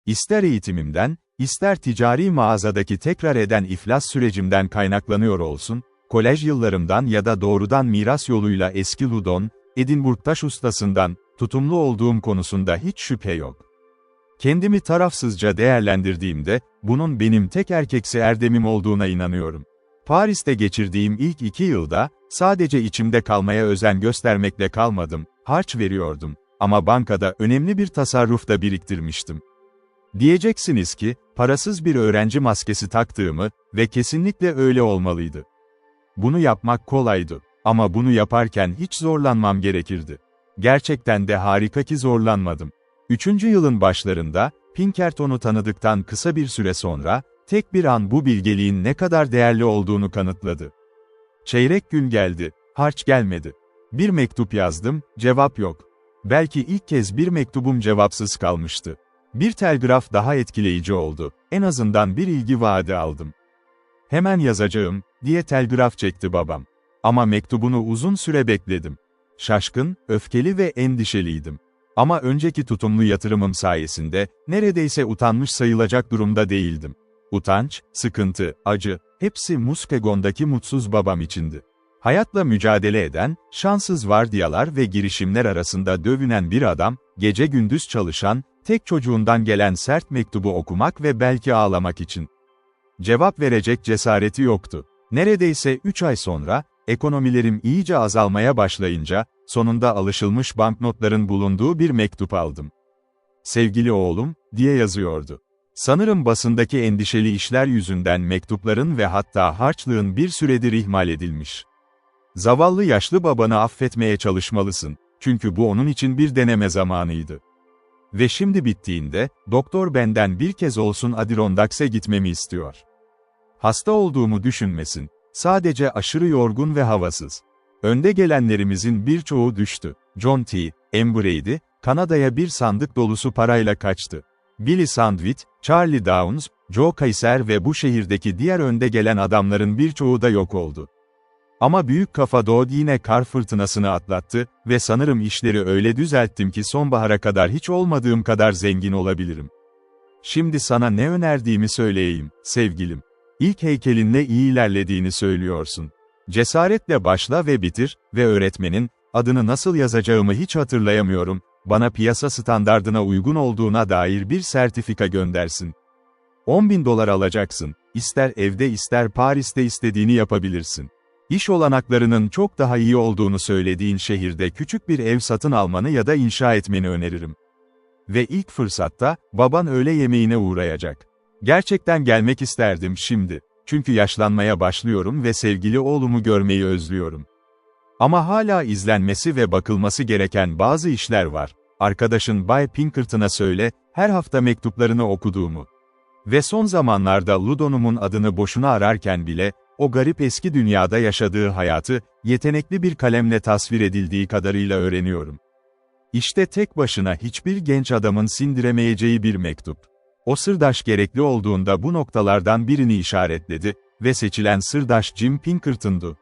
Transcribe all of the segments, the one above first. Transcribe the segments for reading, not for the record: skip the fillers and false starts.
İster eğitimimden, ister ticari mağazadaki tekrar eden iflas sürecimden kaynaklanıyor olsun, kolej yıllarımdan ya da doğrudan miras yoluyla eski Loudon, Edinburgh taş ustasından, tutumlu olduğum konusunda hiç şüphe yok. Kendimi tarafsızca değerlendirdiğimde, bunun benim tek erkeksi erdemim olduğuna inanıyorum. Paris'te geçirdiğim ilk 2 yılda, sadece içimde kalmaya özen göstermekle kalmadım, harç veriyordum. Ama bankada önemli bir tasarruf da biriktirmiştim. Diyeceksiniz ki, parasız bir öğrenci maskesi taktığımı ve kesinlikle öyle olmalıydı. Bunu yapmak kolaydı. Ama bunu yaparken hiç zorlanmam gerekirdi. Gerçekten de harika ki zorlanmadım. 3. yılın başlarında, Pinkerton'u tanıdıktan kısa bir süre sonra, tek bir an bu bilgeliğin ne kadar değerli olduğunu kanıtladı. Çeyrek gün geldi, harç gelmedi. Bir mektup yazdım, cevap yok. Belki ilk kez bir mektubum cevapsız kalmıştı. Bir telgraf daha etkileyici oldu, en azından bir ilgi vaadi aldım. Hemen yazacağım, diye telgraf çekti babam. Ama mektubunu uzun süre bekledim. Şaşkın, öfkeli ve endişeliydim. Ama önceki tutumlu yatırımım sayesinde, neredeyse utanmış sayılacak durumda değildim. Utanç, sıkıntı, acı, hepsi Muskegon'daki mutsuz babam içindi. Hayatla mücadele eden, şanssız vardiyalar ve girişimler arasında dövünen bir adam, gece gündüz çalışan, tek çocuğundan gelen sert mektubu okumak ve belki ağlamak için. Cevap verecek cesareti yoktu. Neredeyse 3 ay sonra, ekonomilerim iyice azalmaya başlayınca, sonunda alışılmış banknotların bulunduğu bir mektup aldım. Sevgili oğlum, diye yazıyordu. Sanırım basındaki endişeli işler yüzünden mektupların ve hatta harçlığın bir süredir ihmal edilmiş. Zavallı yaşlı babanı affetmeye çalışmalısın, çünkü bu onun için bir deneme zamanıydı. Ve şimdi bittiğinde, doktor benden bir kez olsun Adirondacks'e gitmemi istiyor. Hasta olduğumu düşünmesin, sadece aşırı yorgun ve havasız. Önde gelenlerimizin birçoğu düştü. John T. Embrady, Kanada'ya bir sandık dolusu parayla kaçtı. Billy Sandwith, Charlie Downs, Joe Kaiser ve bu şehirdeki diğer önde gelen adamların birçoğu da yok oldu. Ama büyük kafa Dodd yine kar fırtınasını atlattı ve sanırım işleri öyle düzelttim ki sonbahara kadar hiç olmadığım kadar zengin olabilirim. Şimdi sana ne önerdiğimi söyleyeyim, sevgilim. İlk heykelinle iyi ilerlediğini söylüyorsun. Cesaretle başla ve bitir ve öğretmenin, adını nasıl yazacağımı hiç hatırlayamıyorum, bana piyasa standardına uygun olduğuna dair bir sertifika göndersin. $10.000 alacaksın, ister evde ister Paris'te istediğini yapabilirsin. İş olanaklarının çok daha iyi olduğunu söylediğin şehirde küçük bir ev satın almanı ya da inşa etmeni öneririm. Ve ilk fırsatta, baban öğle yemeğine uğrayacak. Gerçekten gelmek isterdim şimdi. Çünkü yaşlanmaya başlıyorum ve sevgili oğlumu görmeyi özlüyorum. Ama hala izlenmesi ve bakılması gereken bazı işler var. Arkadaşın Bay Pinkerton'a söyle, her hafta mektuplarını okuduğumu. Ve son zamanlarda Loudon'umun adını boşuna ararken bile, o garip eski dünyada yaşadığı hayatı, yetenekli bir kalemle tasvir edildiği kadarıyla öğreniyorum. İşte tek başına hiçbir genç adamın sindiremeyeceği bir mektup. O sırdaş gerekli olduğunda bu noktalardan birini işaretledi ve seçilen sırdaş Jim Pinkerton'du.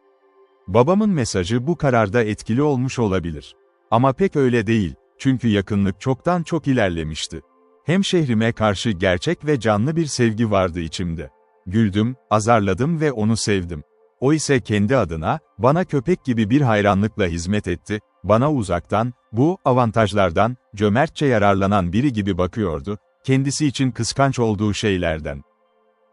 Babamın mesajı bu kararda etkili olmuş olabilir. Ama pek öyle değil, çünkü yakınlık çoktan çok ilerlemişti. Hemşehrime karşı gerçek ve canlı bir sevgi vardı içimde. Güldüm, azarladım ve onu sevdim. O ise kendi adına, bana köpek gibi bir hayranlıkla hizmet etti, bana uzaktan, bu avantajlardan, cömertçe yararlanan biri gibi bakıyordu, kendisi için kıskanç olduğu şeylerden.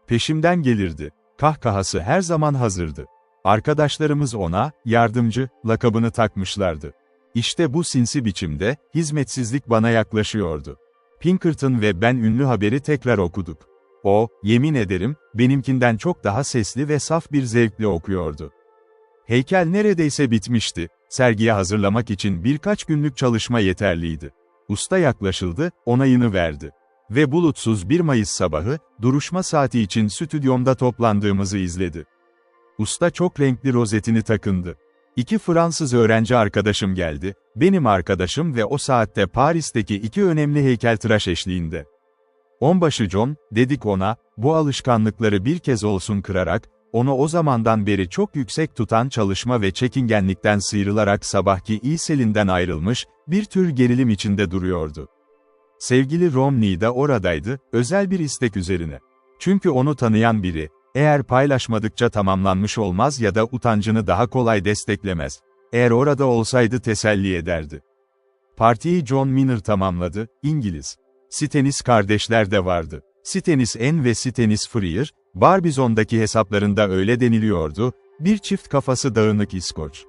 Peşimden gelirdi, kahkahası her zaman hazırdı. Arkadaşlarımız ona, yardımcı, lakabını takmışlardı. İşte bu sinsi biçimde, hizmetsizlik bana yaklaşıyordu. Pinkerton ve ben ünlü haberi tekrar okuduk. O, yemin ederim, benimkinden çok daha sesli ve saf bir zevkle okuyordu. Heykel neredeyse bitmişti, sergiye hazırlamak için birkaç günlük çalışma yeterliydi. Usta yaklaşıldı, onayını verdi. Ve bulutsuz 1 Mayıs sabahı, duruşma saati için stüdyomda toplandığımızı izledi. Usta çok renkli rozetini takındı. 2 Fransız öğrenci arkadaşım geldi, benim arkadaşım ve o saatte Paris'teki 2 önemli heykeltıraş eşliğinde. Onbaşı John, dedik ona, bu alışkanlıkları bir kez olsun kırarak, onu o zamandan beri çok yüksek tutan çalışma ve çekingenlikten sıyrılarak sabahki iyi selinden ayrılmış, bir tür gerilim içinde duruyordu. Sevgili Romney de oradaydı, özel bir istek üzerine. Çünkü onu tanıyan biri, eğer paylaşmadıkça tamamlanmış olmaz ya da utancını daha kolay desteklemez. Eğer orada olsaydı teselli ederdi. Partiyi John Miner tamamladı, İngiliz. Stennis kardeşler de vardı. Stennis N ve Stennis Freer, Barbizon'daki hesaplarında öyle deniliyordu, bir çift kafası dağınık İskoç.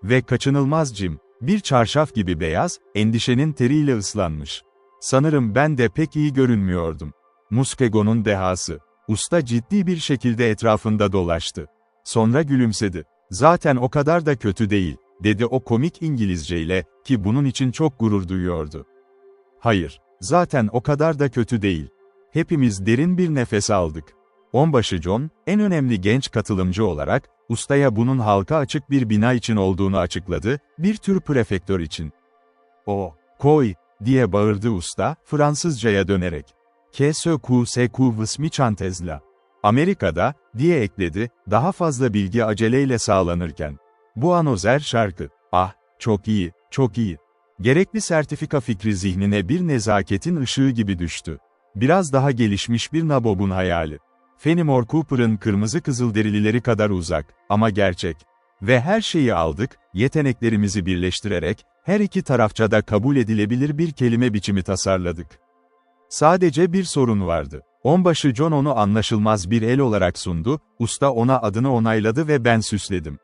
Ve kaçınılmaz Jim, bir çarşaf gibi beyaz, endişenin teriyle ıslanmış. Sanırım ben de pek iyi görünmüyordum. Muskegon'un dehası. Usta ciddi bir şekilde etrafında dolaştı. Sonra gülümsedi. Zaten o kadar da kötü değil, dedi o komik İngilizceyle, ki bunun için çok gurur duyuyordu. Hayır, zaten o kadar da kötü değil. Hepimiz derin bir nefes aldık. Onbaşı John, en önemli genç katılımcı olarak, ustaya bunun halka açık bir bina için olduğunu açıkladı, bir tür prefektör için. "O, koy," diye bağırdı usta, Fransızcaya dönerek. "Que vsmi çantezla." Amerika'da, diye ekledi, daha fazla bilgi aceleyle sağlanırken. Bu anozer şarkı. Ah, çok iyi, çok iyi. Gerekli sertifika fikri zihnine bir nezaketin ışığı gibi düştü. Biraz daha gelişmiş bir nabobun hayali. Fenimore Cooper'ın kırmızı kızılderilileri kadar uzak, ama gerçek. Ve her şeyi aldık, yeteneklerimizi birleştirerek, her iki tarafça da kabul edilebilir bir kelime biçimi tasarladık. Sadece bir sorun vardı. Onbaşı John onu anlaşılmaz bir el olarak sundu, usta ona adını onayladı ve ben süsledim.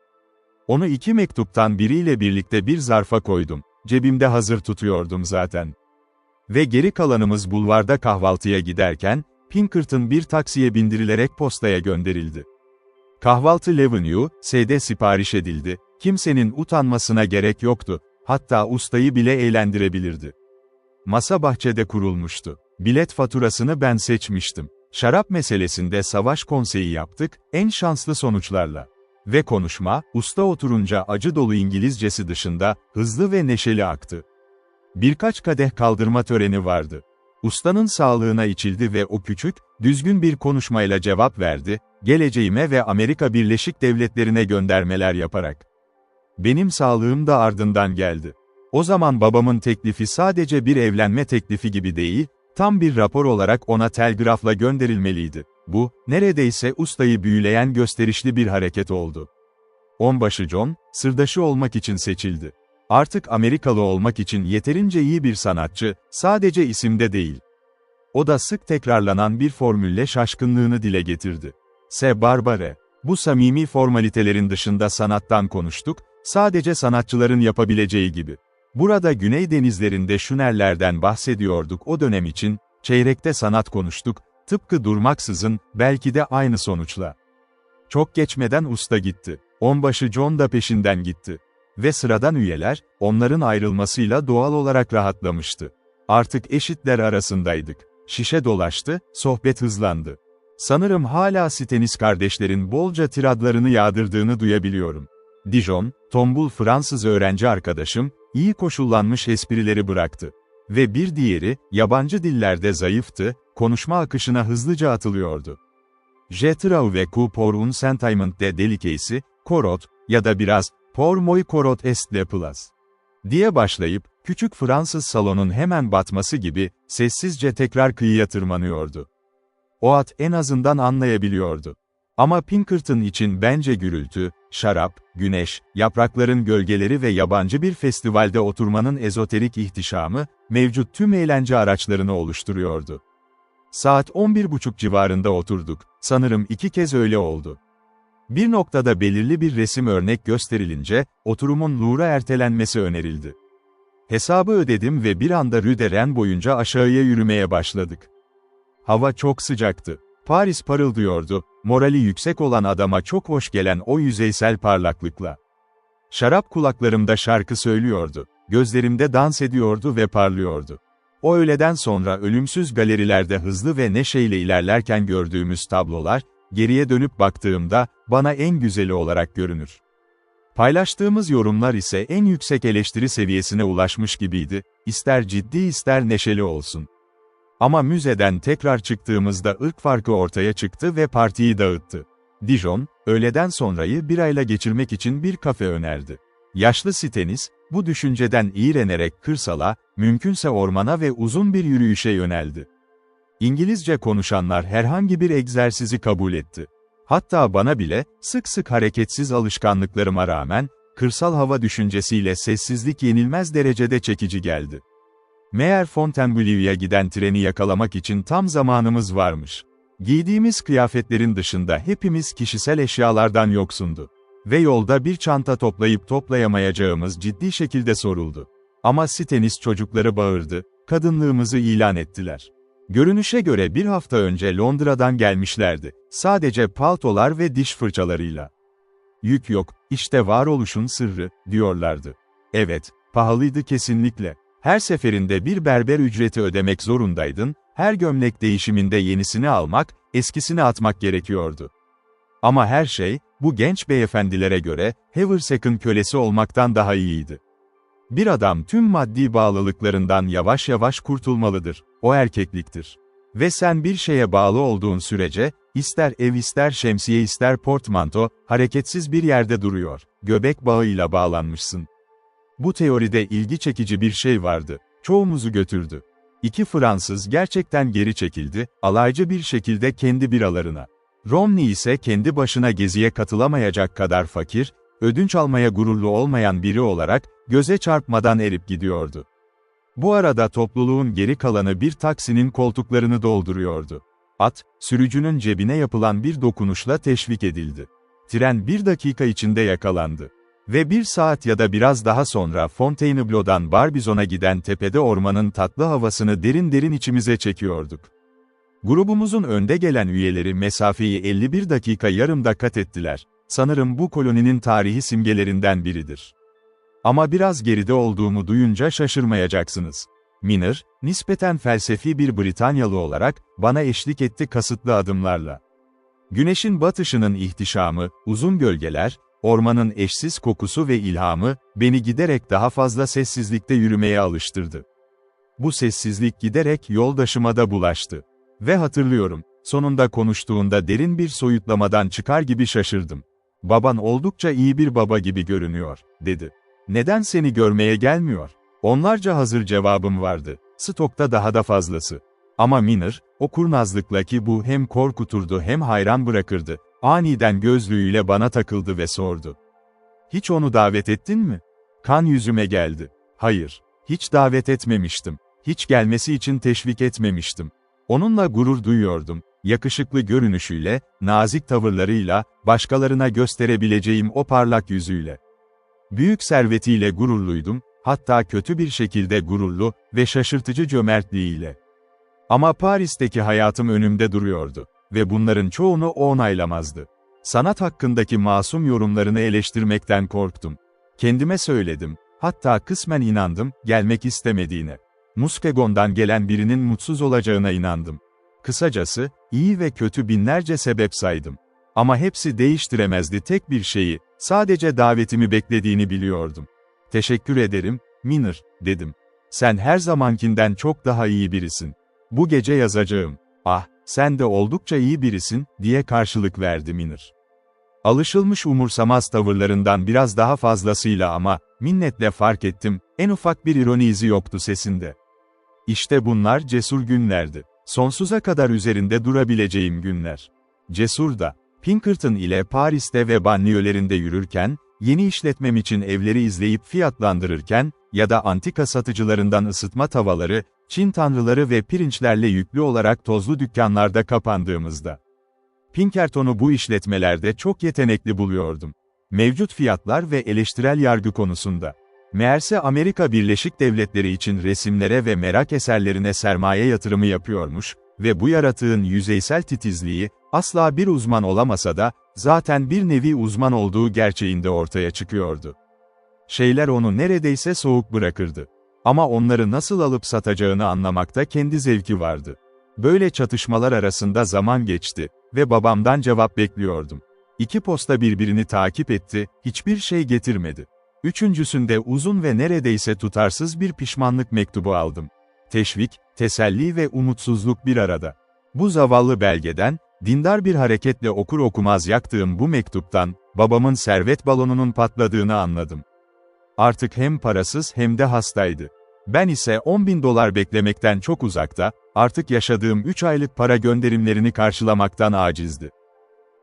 Onu 2 mektuptan biriyle birlikte bir zarfa koydum. Cebimde hazır tutuyordum zaten. Ve geri kalanımız bulvarda kahvaltıya giderken, Pinkerton bir taksiye bindirilerek postaya gönderildi. Kahvaltı L'Avenue, S'de sipariş edildi, kimsenin utanmasına gerek yoktu, hatta ustayı bile eğlendirebilirdi. Masa bahçede kurulmuştu. Bilet faturasını ben seçmiştim. Şarap meselesinde savaş konseyi yaptık, en şanslı sonuçlarla. Ve konuşma, usta oturunca acı dolu İngilizcesi dışında, hızlı ve neşeli aktı. Birkaç kadeh kaldırma töreni vardı. Ustanın sağlığına içildi ve o küçük, düzgün bir konuşmayla cevap verdi, geleceğime ve Amerika Birleşik Devletleri'ne göndermeler yaparak. Benim sağlığım da ardından geldi. O zaman babamın teklifi sadece bir evlenme teklifi gibi değil, tam bir rapor olarak ona telgrafla gönderilmeliydi. Bu, neredeyse ustayı büyüleyen gösterişli bir hareket oldu. Onbaşı John, sırdaşı olmak için seçildi. Artık Amerikalı olmak için yeterince iyi bir sanatçı, sadece isimde değil. O da sık tekrarlanan bir formülle şaşkınlığını dile getirdi. "Se Barbare. Bu samimi formalitelerin dışında sanattan konuştuk, sadece sanatçıların yapabileceği gibi. Burada Güney denizlerinde şünerlerden bahsediyorduk o dönem için, çeyrekte sanat konuştuk, tıpkı durmaksızın, belki de aynı sonuçla." Çok geçmeden usta gitti. Onbaşı John da peşinden gitti. Ve sıradan üyeler, onların ayrılmasıyla doğal olarak rahatlamıştı. Artık eşitler arasındaydık. Şişe dolaştı, sohbet hızlandı. Sanırım hala Stennis kardeşlerin bolca tiradlarını yağdırdığını duyabiliyorum. Dijon, tombul Fransız öğrenci arkadaşım, iyi koşullanmış esprileri bıraktı. Ve bir diğeri, yabancı dillerde zayıftı, konuşma akışına hızlıca atılıyordu. "Je trouve que pour un sentiment de délicacy, corot, ya da biraz, pour moi corot est le plus," diye başlayıp, küçük Fransız salonun hemen batması gibi, sessizce tekrar kıyıya tırmanıyordu. O at en azından anlayabiliyordu. Ama Pinkerton için bence gürültü, şarap, güneş, yaprakların gölgeleri ve yabancı bir festivalde oturmanın ezoterik ihtişamı, mevcut tüm eğlence araçlarını oluşturuyordu. Saat 11:30 civarında oturduk, sanırım 2 kez öyle oldu. Bir noktada belirli bir resim örnek gösterilince, oturumun Louvre'a ertelenmesi önerildi. Hesabı ödedim ve bir anda Rue de Rennes boyunca aşağıya yürümeye başladık. Hava çok sıcaktı. Paris parıldıyordu, morali yüksek olan adama çok hoş gelen o yüzeysel parlaklıkla. Şarap kulaklarımda şarkı söylüyordu, gözlerimde dans ediyordu ve parlıyordu. O öğleden sonra ölümsüz galerilerde hızlı ve neşeyle ilerlerken gördüğümüz tablolar, geriye dönüp baktığımda, bana en güzeli olarak görünür. Paylaştığımız yorumlar ise en yüksek eleştiri seviyesine ulaşmış gibiydi, ister ciddi ister neşeli olsun. Ama müzeden tekrar çıktığımızda ırk farkı ortaya çıktı ve partiyi dağıttı. Dijon, öğleden sonrayı birayla geçirmek için bir kafe önerdi. Yaşlı Stennis, bu düşünceden iğrenerek kırsala, mümkünse ormana ve uzun bir yürüyüşe yöneldi. İngilizce konuşanlar herhangi bir egzersizi kabul etti. Hatta bana bile, sık sık hareketsiz alışkanlıklarıma rağmen, kırsal hava düşüncesiyle sessizlik yenilmez derecede çekici geldi. Meğer Fontainebleau'ya giden treni yakalamak için tam zamanımız varmış. Giydiğimiz kıyafetlerin dışında hepimiz kişisel eşyalardan yoksundu. Ve yolda bir çanta toplayıp toplayamayacağımız ciddi şekilde soruldu. Ama Stennis çocukları bağırdı, kadınlığımızı ilan ettiler. Görünüşe göre bir hafta önce Londra'dan gelmişlerdi, sadece paltolar ve diş fırçalarıyla. Yük yok, işte varoluşun sırrı, diyorlardı. Evet, pahalıydı kesinlikle. Her seferinde bir berber ücreti ödemek zorundaydın, her gömlek değişiminde yenisini almak, eskisini atmak gerekiyordu. Ama her şey, bu genç beyefendilere göre, Haversack'ın kölesi olmaktan daha iyiydi. Bir adam tüm maddi bağlılıklarından yavaş yavaş kurtulmalıdır, o erkekliktir. Ve sen bir şeye bağlı olduğun sürece, ister ev ister şemsiye ister portmanto, hareketsiz bir yerde duruyor, göbek bağıyla bağlanmışsın. Bu teoride ilgi çekici bir şey vardı, çoğumuzu götürdü. İki Fransız gerçekten geri çekildi, alaycı bir şekilde kendi biralarına. Romney ise kendi başına geziye katılamayacak kadar fakir, ödünç almaya gururlu olmayan biri olarak, göze çarpmadan erip gidiyordu. Bu arada topluluğun geri kalanı bir taksinin koltuklarını dolduruyordu. At, sürücünün cebine yapılan bir dokunuşla teşvik edildi. Tren 1 dakika içinde yakalandı. Ve 1 saat ya da biraz daha sonra Fontainebleau'dan Barbizon'a giden tepede ormanın tatlı havasını derin derin içimize çekiyorduk. Grubumuzun önde gelen üyeleri mesafeyi 51 dakika yarımda kat ettiler. Sanırım bu koloninin tarihi simgelerinden biridir. Ama biraz geride olduğumu duyunca şaşırmayacaksınız. Miner, nispeten felsefi bir Britanyalı olarak, bana eşlik etti kasıtlı adımlarla. Güneşin batışının ihtişamı, uzun gölgeler, ormanın eşsiz kokusu ve ilhamı, beni giderek daha fazla sessizlikte yürümeye alıştırdı. Bu sessizlik giderek yoldaşıma da bulaştı. Ve hatırlıyorum, sonunda konuştuğunda derin bir soyutlamadan çıkar gibi şaşırdım. Baban oldukça iyi bir baba gibi görünüyor, dedi. Neden seni görmeye gelmiyor? Onlarca hazır cevabım vardı. Stokta daha da fazlası. Ama Miner, o kurnazlıkla ki bu hem korkuturdu hem hayran bırakırdı, aniden gözlüğüyle bana takıldı ve sordu. Hiç onu davet ettin mi? Kan yüzüme geldi. Hayır, hiç davet etmemiştim. Hiç gelmesi için teşvik etmemiştim. Onunla gurur duyuyordum. Yakışıklı görünüşüyle, nazik tavırlarıyla, başkalarına gösterebileceğim o parlak yüzüyle. Büyük servetiyle gururluydum, hatta kötü bir şekilde gururlu ve şaşırtıcı cömertliğiyle. Ama Paris'teki hayatım önümde duruyordu ve bunların çoğunu o onaylamazdı. Sanat hakkındaki masum yorumlarını eleştirmekten korktum. Kendime söyledim, hatta kısmen inandım, gelmek istemediğine. Muskegon'dan gelen birinin mutsuz olacağına inandım. Kısacası, iyi ve kötü binlerce sebep saydım. Ama hepsi değiştiremezdi tek bir şeyi, sadece davetimi beklediğini biliyordum. Teşekkür ederim, Miner, dedim. Sen her zamankinden çok daha iyi birisin. Bu gece yazacağım. Ah, sen de oldukça iyi birisin, diye karşılık verdi Miner. Alışılmış umursamaz tavırlarından biraz daha fazlasıyla ama, minnetle fark ettim, en ufak bir ironi izi yoktu sesinde. İşte bunlar cesur günlerdi. Sonsuza kadar üzerinde durabileceğim günler. Cesur da, Pinkerton ile Paris'te ve banliyölerinde yürürken, yeni işletmem için evleri izleyip fiyatlandırırken, ya da antika satıcılarından ısıtma tavaları, Çin tanrıları ve pirinçlerle yüklü olarak tozlu dükkanlarda kapandığımızda. Pinkerton'u bu işletmelerde çok yetenekli buluyordum. Mevcut fiyatlar ve eleştirel yargı konusunda. Meğerse Amerika Birleşik Devletleri için resimlere ve merak eserlerine sermaye yatırımı yapıyormuş ve bu yaratığın yüzeysel titizliği, asla bir uzman olamasa da, zaten bir nevi uzman olduğu gerçeğinde ortaya çıkıyordu. Şeyler onu neredeyse soğuk bırakırdı. Ama onları nasıl alıp satacağını anlamakta kendi zevki vardı. Böyle çatışmalar arasında zaman geçti ve babamdan cevap bekliyordum. 2 posta birbirini takip etti, hiçbir şey getirmedi. Üçüncüsünde uzun ve neredeyse tutarsız bir pişmanlık mektubu aldım. Teşvik, teselli ve umutsuzluk bir arada. Bu zavallı belgeden, dindar bir hareketle okur okumaz yaktığım bu mektuptan, babamın servet balonunun patladığını anladım. Artık hem parasız hem de hastaydı. Ben ise 10.000 dolar beklemekten çok uzakta, artık yaşadığım 3 aylık para gönderimlerini karşılamaktan acizdi.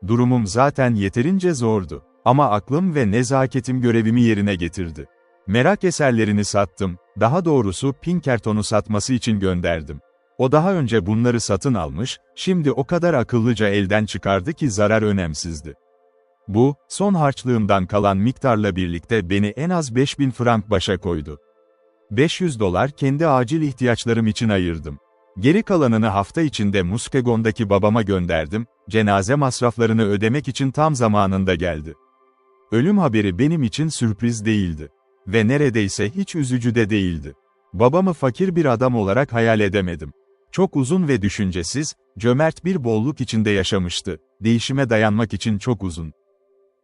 Durumum zaten yeterince zordu. Ama aklım ve nezaketim görevimi yerine getirdi. Merak eserlerini sattım, daha doğrusu Pinkerton'u satması için gönderdim. O daha önce bunları satın almış, şimdi o kadar akıllıca elden çıkardı ki zarar önemsizdi. Bu, son harçlığımdan kalan miktarla birlikte beni en az 5.000 frank başa koydu. 500 dolar kendi acil ihtiyaçlarım için ayırdım. Geri kalanını hafta içinde Muskegon'daki babama gönderdim, cenaze masraflarını ödemek için tam zamanında geldi. Ölüm haberi benim için sürpriz değildi. Ve neredeyse hiç üzücü de değildi. Babamı fakir bir adam olarak hayal edemedim. Çok uzun ve düşüncesiz, cömert bir bolluk içinde yaşamıştı. Değişime dayanmak için çok uzun.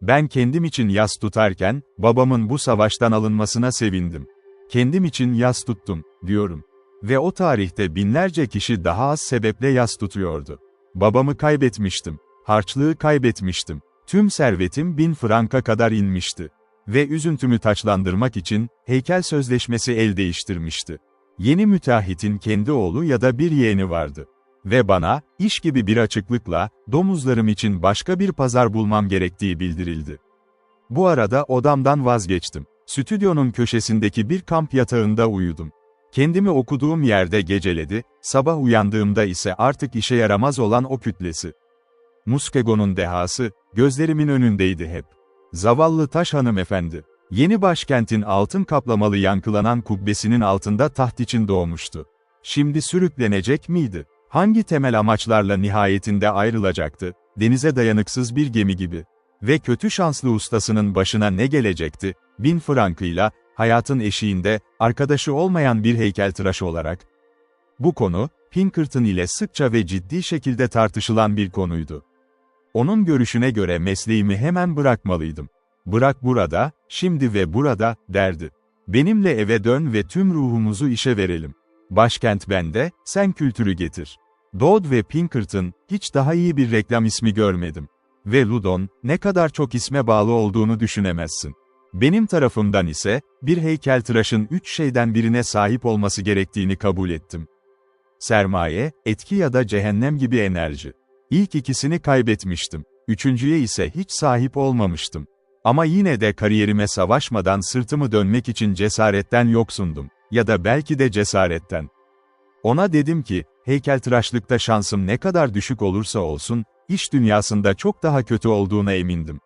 Ben kendim için yas tutarken, babamın bu savaştan alınmasına sevindim. Kendim için yas tuttum, diyorum. Ve o tarihte binlerce kişi daha az sebeple yas tutuyordu. Babamı kaybetmiştim. Harçlığı kaybetmiştim. Tüm servetim 1000 franka kadar inmişti. Ve üzüntümü taçlandırmak için, heykel sözleşmesi el değiştirmişti. Yeni müteahhitin kendi oğlu ya da bir yeğeni vardı. Ve bana, iş gibi bir açıklıkla, domuzlarım için başka bir pazar bulmam gerektiği bildirildi. Bu arada odamdan vazgeçtim. Stüdyonun köşesindeki bir kamp yatağında uyudum. Kendimi okuduğum yerde geceledi, sabah uyandığımda ise artık işe yaramaz olan o kütlesi. Muskegon'un dehası, gözlerimin önündeydi hep. Zavallı taş hanımefendi, yeni başkentin altın kaplamalı yankılanan kubbesinin altında taht için doğmuştu. Şimdi sürüklenecek miydi? Hangi temel amaçlarla nihayetinde ayrılacaktı? Denize dayanıksız bir gemi gibi. Ve kötü şanslı ustasının başına ne gelecekti? 1000 frankıyla, hayatın eşiğinde, arkadaşı olmayan bir heykeltıraş olarak. Bu konu, Pinkerton ile sıkça ve ciddi şekilde tartışılan bir konuydu. Onun görüşüne göre mesleğimi hemen bırakmalıydım. Bırak burada, şimdi ve burada, derdi. Benimle eve dön ve tüm ruhumuzu işe verelim. Başkent bende, sen kültürü getir. Dodd ve Pinkerton, hiç daha iyi bir reklam ismi görmedim. Ve Loudon, ne kadar çok isme bağlı olduğunu düşünemezsin. Benim tarafımdan ise, bir heykeltıraşın 3 şeyden birine sahip olması gerektiğini kabul ettim. Sermaye, etki ya da cehennem gibi enerji. İlk ikisini kaybetmiştim. Üçüncüye ise hiç sahip olmamıştım. Ama yine de kariyerime savaşmadan sırtımı dönmek için cesaretten yoksundum. Ya da belki de cesaretten. Ona dedim ki, heykeltıraşlıkta şansım ne kadar düşük olursa olsun, iş dünyasında çok daha kötü olduğuna emindim.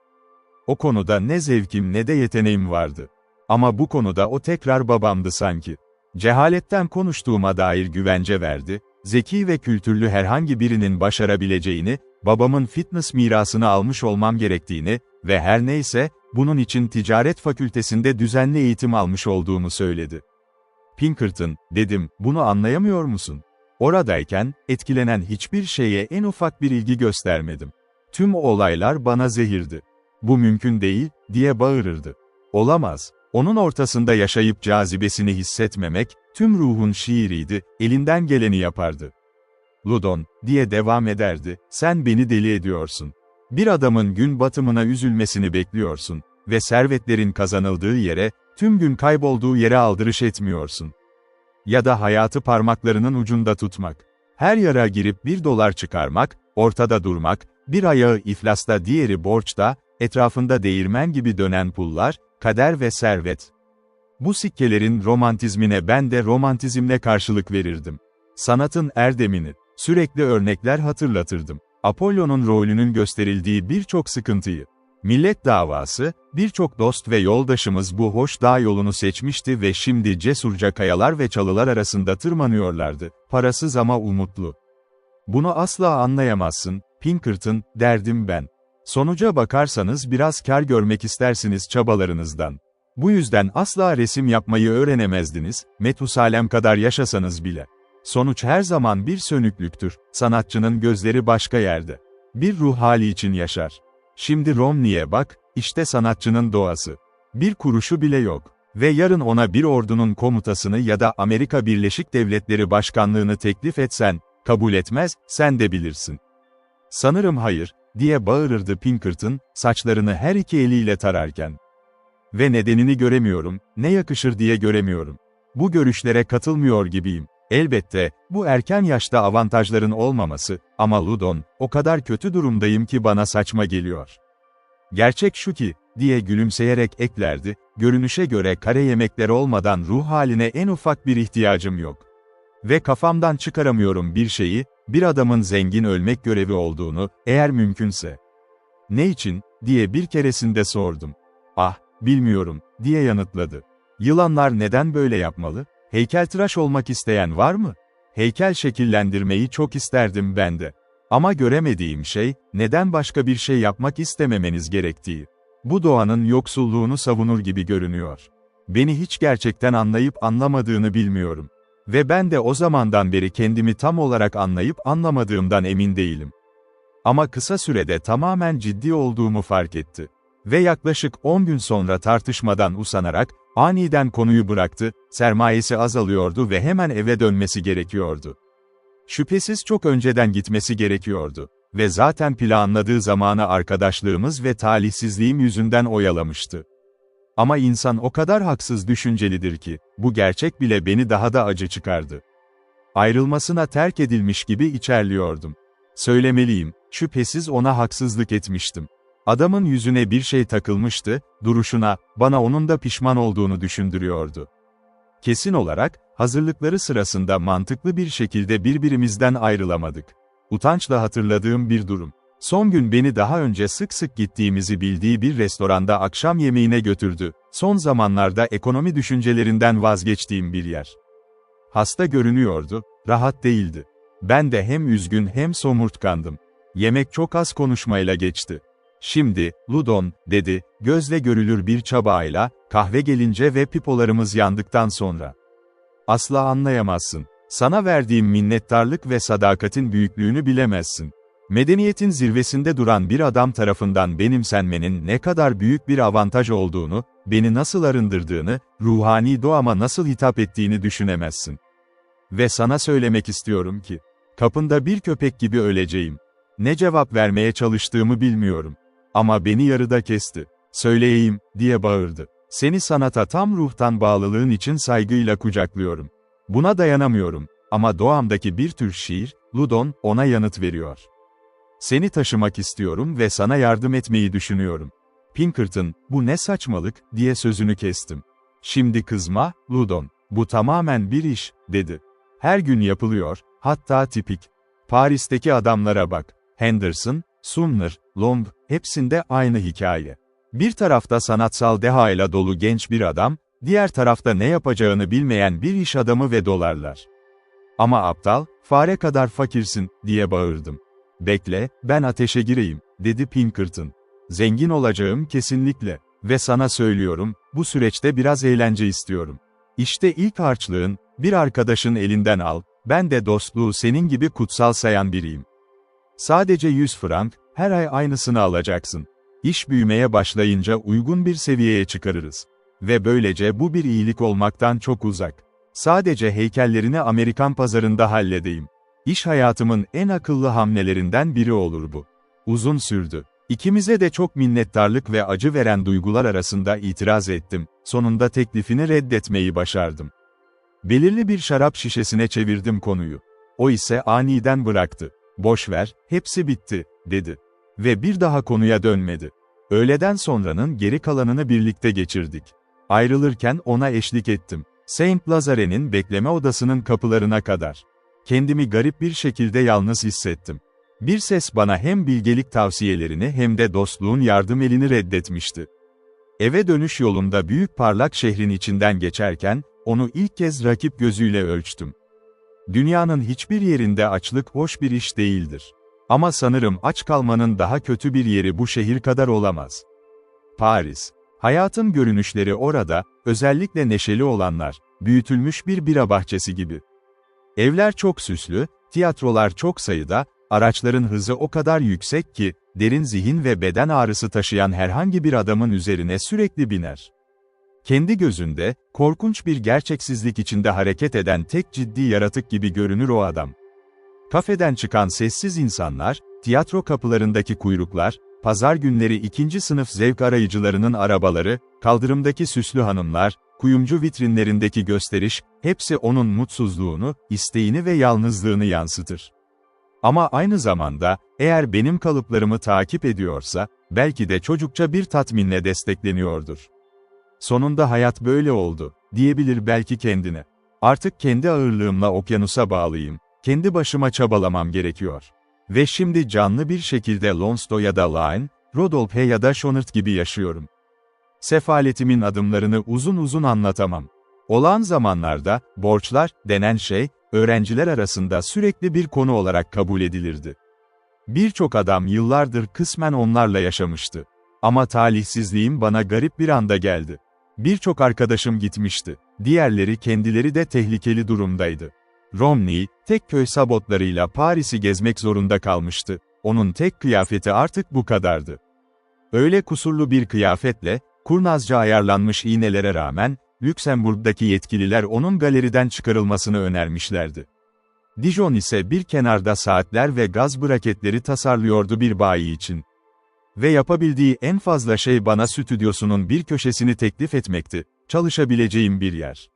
O konuda ne zevkim ne de yeteneğim vardı. Ama bu konuda o tekrar babamdı sanki. Cehaletten konuştuğuma dair güvence verdi, zeki ve kültürlü herhangi birinin başarabileceğini, babamın fitness mirasını almış olmam gerektiğini ve her neyse, bunun için ticaret fakültesinde düzenli eğitim almış olduğumu söyledi. Pinkerton, dedim, bunu anlayamıyor musun? Oradayken, etkilenen hiçbir şeye en ufak bir ilgi göstermedim. Tüm olaylar bana zehirdi. Bu mümkün değil, diye bağırırdı. Olamaz. Onun ortasında yaşayıp cazibesini hissetmemek, tüm ruhun şiiriydi, elinden geleni yapardı. Loudon, diye devam ederdi, sen beni deli ediyorsun. Bir adamın gün batımına üzülmesini bekliyorsun ve servetlerin kazanıldığı yere, tüm gün kaybolduğu yere aldırış etmiyorsun. Ya da hayatı parmaklarının ucunda tutmak. Her yara girip 1 dolar çıkarmak, ortada durmak, bir ayağı iflasta diğeri borçta, etrafında değirmen gibi dönen pullar, kader ve servet. Bu sikkelerin romantizmine ben de romantizmle karşılık verirdim. Sanatın erdemini, sürekli örnekler hatırlatırdım. Apollo'nun rolünün gösterildiği birçok sıkıntıyı. Millet davası, birçok dost ve yoldaşımız bu hoş dağ yolunu seçmişti ve şimdi cesurca kayalar ve çalılar arasında tırmanıyorlardı, parasız ama umutlu. Bunu asla anlayamazsın, Pinkerton, derdim ben. Sonuca bakarsanız biraz kar görmek istersiniz çabalarınızdan. Bu yüzden asla resim yapmayı öğrenemezdiniz, Metusalem kadar yaşasanız bile. Sonuç her zaman bir sönüklüktür, sanatçının gözleri başka yerde. Bir ruh hali için yaşar. Şimdi Romney'e bak, işte sanatçının doğası. Bir kuruşu bile yok. Ve yarın ona bir ordunun komutasını ya da Amerika Birleşik Devletleri Başkanlığını teklif etsen, kabul etmez, sen de bilirsin. Sanırım hayır, diye bağırırdı Pinkerton, saçlarını her iki eliyle tararken. Ve nedenini göremiyorum, ne yakışır diye göremiyorum. Bu görüşlere katılmıyor gibiyim. Elbette, bu erken yaşta avantajların olmaması, ama Ludon, o kadar kötü durumdayım ki bana saçma geliyor. Gerçek şu ki, diye gülümseyerek eklerdi, görünüşe göre kare yemekler olmadan ruh haline en ufak bir ihtiyacım yok. Ve kafamdan çıkaramıyorum bir şeyi, bir adamın zengin ölmek görevi olduğunu, eğer mümkünse. Ne için, diye bir keresinde sordum. Ah, bilmiyorum, diye yanıtladı. Yılanlar neden böyle yapmalı? Heykeltıraş olmak isteyen var mı? Heykel şekillendirmeyi çok isterdim ben de. Ama göremediğim şey, neden başka bir şey yapmak istememeniz gerektiği. Bu doğanın yoksulluğunu savunur gibi görünüyor. Beni hiç gerçekten anlayıp anlamadığını bilmiyorum. Ve ben de o zamandan beri kendimi tam olarak anlayıp anlamadığımdan emin değilim. Ama kısa sürede tamamen ciddi olduğumu fark etti. Ve yaklaşık 10 gün sonra tartışmadan usanarak, aniden konuyu bıraktı, sermayesi azalıyordu ve hemen eve dönmesi gerekiyordu. Şüphesiz çok önceden gitmesi gerekiyordu. Ve zaten planladığı zamanı arkadaşlığımız ve talihsizliğim yüzünden oyalamıştı. Ama insan o kadar haksız düşüncelidir ki, bu gerçek bile beni daha da acı çıkardı. Ayrılmasına terk edilmiş gibi içerliyordum. Söylemeliyim, şüphesiz ona haksızlık etmiştim. Adamın yüzüne bir şey takılmıştı, duruşuna, bana onun da pişman olduğunu düşündürüyordu. Kesin olarak, hazırlıkları sırasında mantıklı bir şekilde birbirimizden ayrılamadık. Utançla hatırladığım bir durum. Son gün beni daha önce sık sık gittiğimizi bildiği bir restoranda akşam yemeğine götürdü. Son zamanlarda ekonomi düşüncelerinden vazgeçtiğim bir yer. Hasta görünüyordu, rahat değildi. Ben de hem üzgün hem somurtkandım. Yemek çok az konuşmayla geçti. Şimdi, Ludon, dedi, gözle görülür bir çabayla, kahve gelince ve pipolarımız yandıktan sonra. Asla anlayamazsın. Sana verdiğim minnettarlık ve sadakatin büyüklüğünü bilemezsin. Medeniyetin zirvesinde duran bir adam tarafından benimsenmenin ne kadar büyük bir avantaj olduğunu, beni nasıl arındırdığını, ruhani doğama nasıl hitap ettiğini düşünemezsin. Ve sana söylemek istiyorum ki, kapında bir köpek gibi öleceğim. Ne cevap vermeye çalıştığımı bilmiyorum. Ama beni yarıda kesti. Söyleyeyim, diye bağırdı. Seni sanata tam ruhtan bağlılığın için saygıyla kucaklıyorum. Buna dayanamıyorum. Ama doğamdaki bir tür şiir, Ludon, ona yanıt veriyor. Seni taşımak istiyorum ve sana yardım etmeyi düşünüyorum. Pinkerton, bu ne saçmalık, diye sözünü kestim. Şimdi kızma, Ludon. Bu tamamen bir iş, dedi. Her gün yapılıyor, hatta tipik. Paris'teki adamlara bak. Henderson, Sumner, Long, hepsinde aynı hikaye. Bir tarafta sanatsal dehayla dolu genç bir adam, diğer tarafta ne yapacağını bilmeyen bir iş adamı ve dolarlar. Ama aptal, fare kadar fakirsin, diye bağırdım. Bekle, ben ateşe gireyim, dedi Pinkerton. Zengin olacağım kesinlikle. Ve sana söylüyorum, bu süreçte biraz eğlence istiyorum. İşte ilk harçlığın, bir arkadaşın elinden al, ben de dostluğu senin gibi kutsal sayan biriyim. Sadece 100 frank, her ay aynısını alacaksın. İş büyümeye başlayınca uygun bir seviyeye çıkarırız. Ve böylece bu bir iyilik olmaktan çok uzak. Sadece heykellerini Amerikan pazarında halledeyim. İş hayatımın en akıllı hamlelerinden biri olur bu. Uzun sürdü. İkimize de çok minnettarlık ve acı veren duygular arasında itiraz ettim. Sonunda teklifini reddetmeyi başardım. Belirli bir şarap şişesine çevirdim konuyu. O ise aniden bıraktı. Boş ver, hepsi bitti, dedi. Ve bir daha konuya dönmedi. Öğleden sonranın geri kalanını birlikte geçirdik. Ayrılırken ona eşlik ettim. Saint Lazare'nin bekleme odasının kapılarına kadar. Kendimi garip bir şekilde yalnız hissettim. Bir ses bana hem bilgelik tavsiyelerini hem de dostluğun yardım elini reddetmişti. Eve dönüş yolunda büyük parlak şehrin içinden geçerken, onu ilk kez rakip gözüyle ölçtüm. Dünyanın hiçbir yerinde açlık hoş bir iş değildir. Ama sanırım aç kalmanın daha kötü bir yeri bu şehir kadar olamaz. Paris. Hayatın görünüşleri orada, özellikle neşeli olanlar, büyütülmüş bir bira bahçesi gibi. Evler çok süslü, tiyatrolar çok sayıda, araçların hızı o kadar yüksek ki, derin zihin ve beden ağrısı taşıyan herhangi bir adamın üzerine sürekli biner. Kendi gözünde, korkunç bir gerçeksizlik içinde hareket eden tek ciddi yaratık gibi görünür o adam. Kafeden çıkan sessiz insanlar, tiyatro kapılarındaki kuyruklar, pazar günleri ikinci sınıf zevk arayıcılarının arabaları, Kaldırımdaki süslü hanımlar, kuyumcu vitrinlerindeki gösteriş, hepsi onun mutsuzluğunu, isteğini ve yalnızlığını yansıtır. Ama aynı zamanda, eğer benim kalıplarımı takip ediyorsa, belki de çocukça bir tatminle destekleniyordur. Sonunda hayat böyle oldu, diyebilir belki kendine. Artık kendi ağırlığımla okyanusa bağlıyım, kendi başıma çabalamam gerekiyor. Ve şimdi canlı bir şekilde Lonsto ya da Line, Rodolphe ya da Schonert gibi yaşıyorum. Sefaletimin adımlarını uzun uzun anlatamam. Olağan zamanlarda, borçlar, denen şey, öğrenciler arasında sürekli bir konu olarak kabul edilirdi. Birçok adam yıllardır kısmen onlarla yaşamıştı. Ama talihsizliğim bana garip bir anda geldi. Birçok arkadaşım gitmişti. Diğerleri kendileri de tehlikeli durumdaydı. Romney, tek köy sabotlarıyla Paris'i gezmek zorunda kalmıştı. Onun tek kıyafeti artık bu kadardı. Öyle kusurlu bir kıyafetle, kurnazca ayarlanmış iğnelere rağmen, Lüksemburg'daki yetkililer onun galeriden çıkarılmasını önermişlerdi. Dijon ise bir kenarda saatler ve gaz braketleri tasarlıyordu bir bayi için. Ve yapabildiği en fazla şey bana stüdyosunun bir köşesini teklif etmekti, çalışabileceğim bir yer.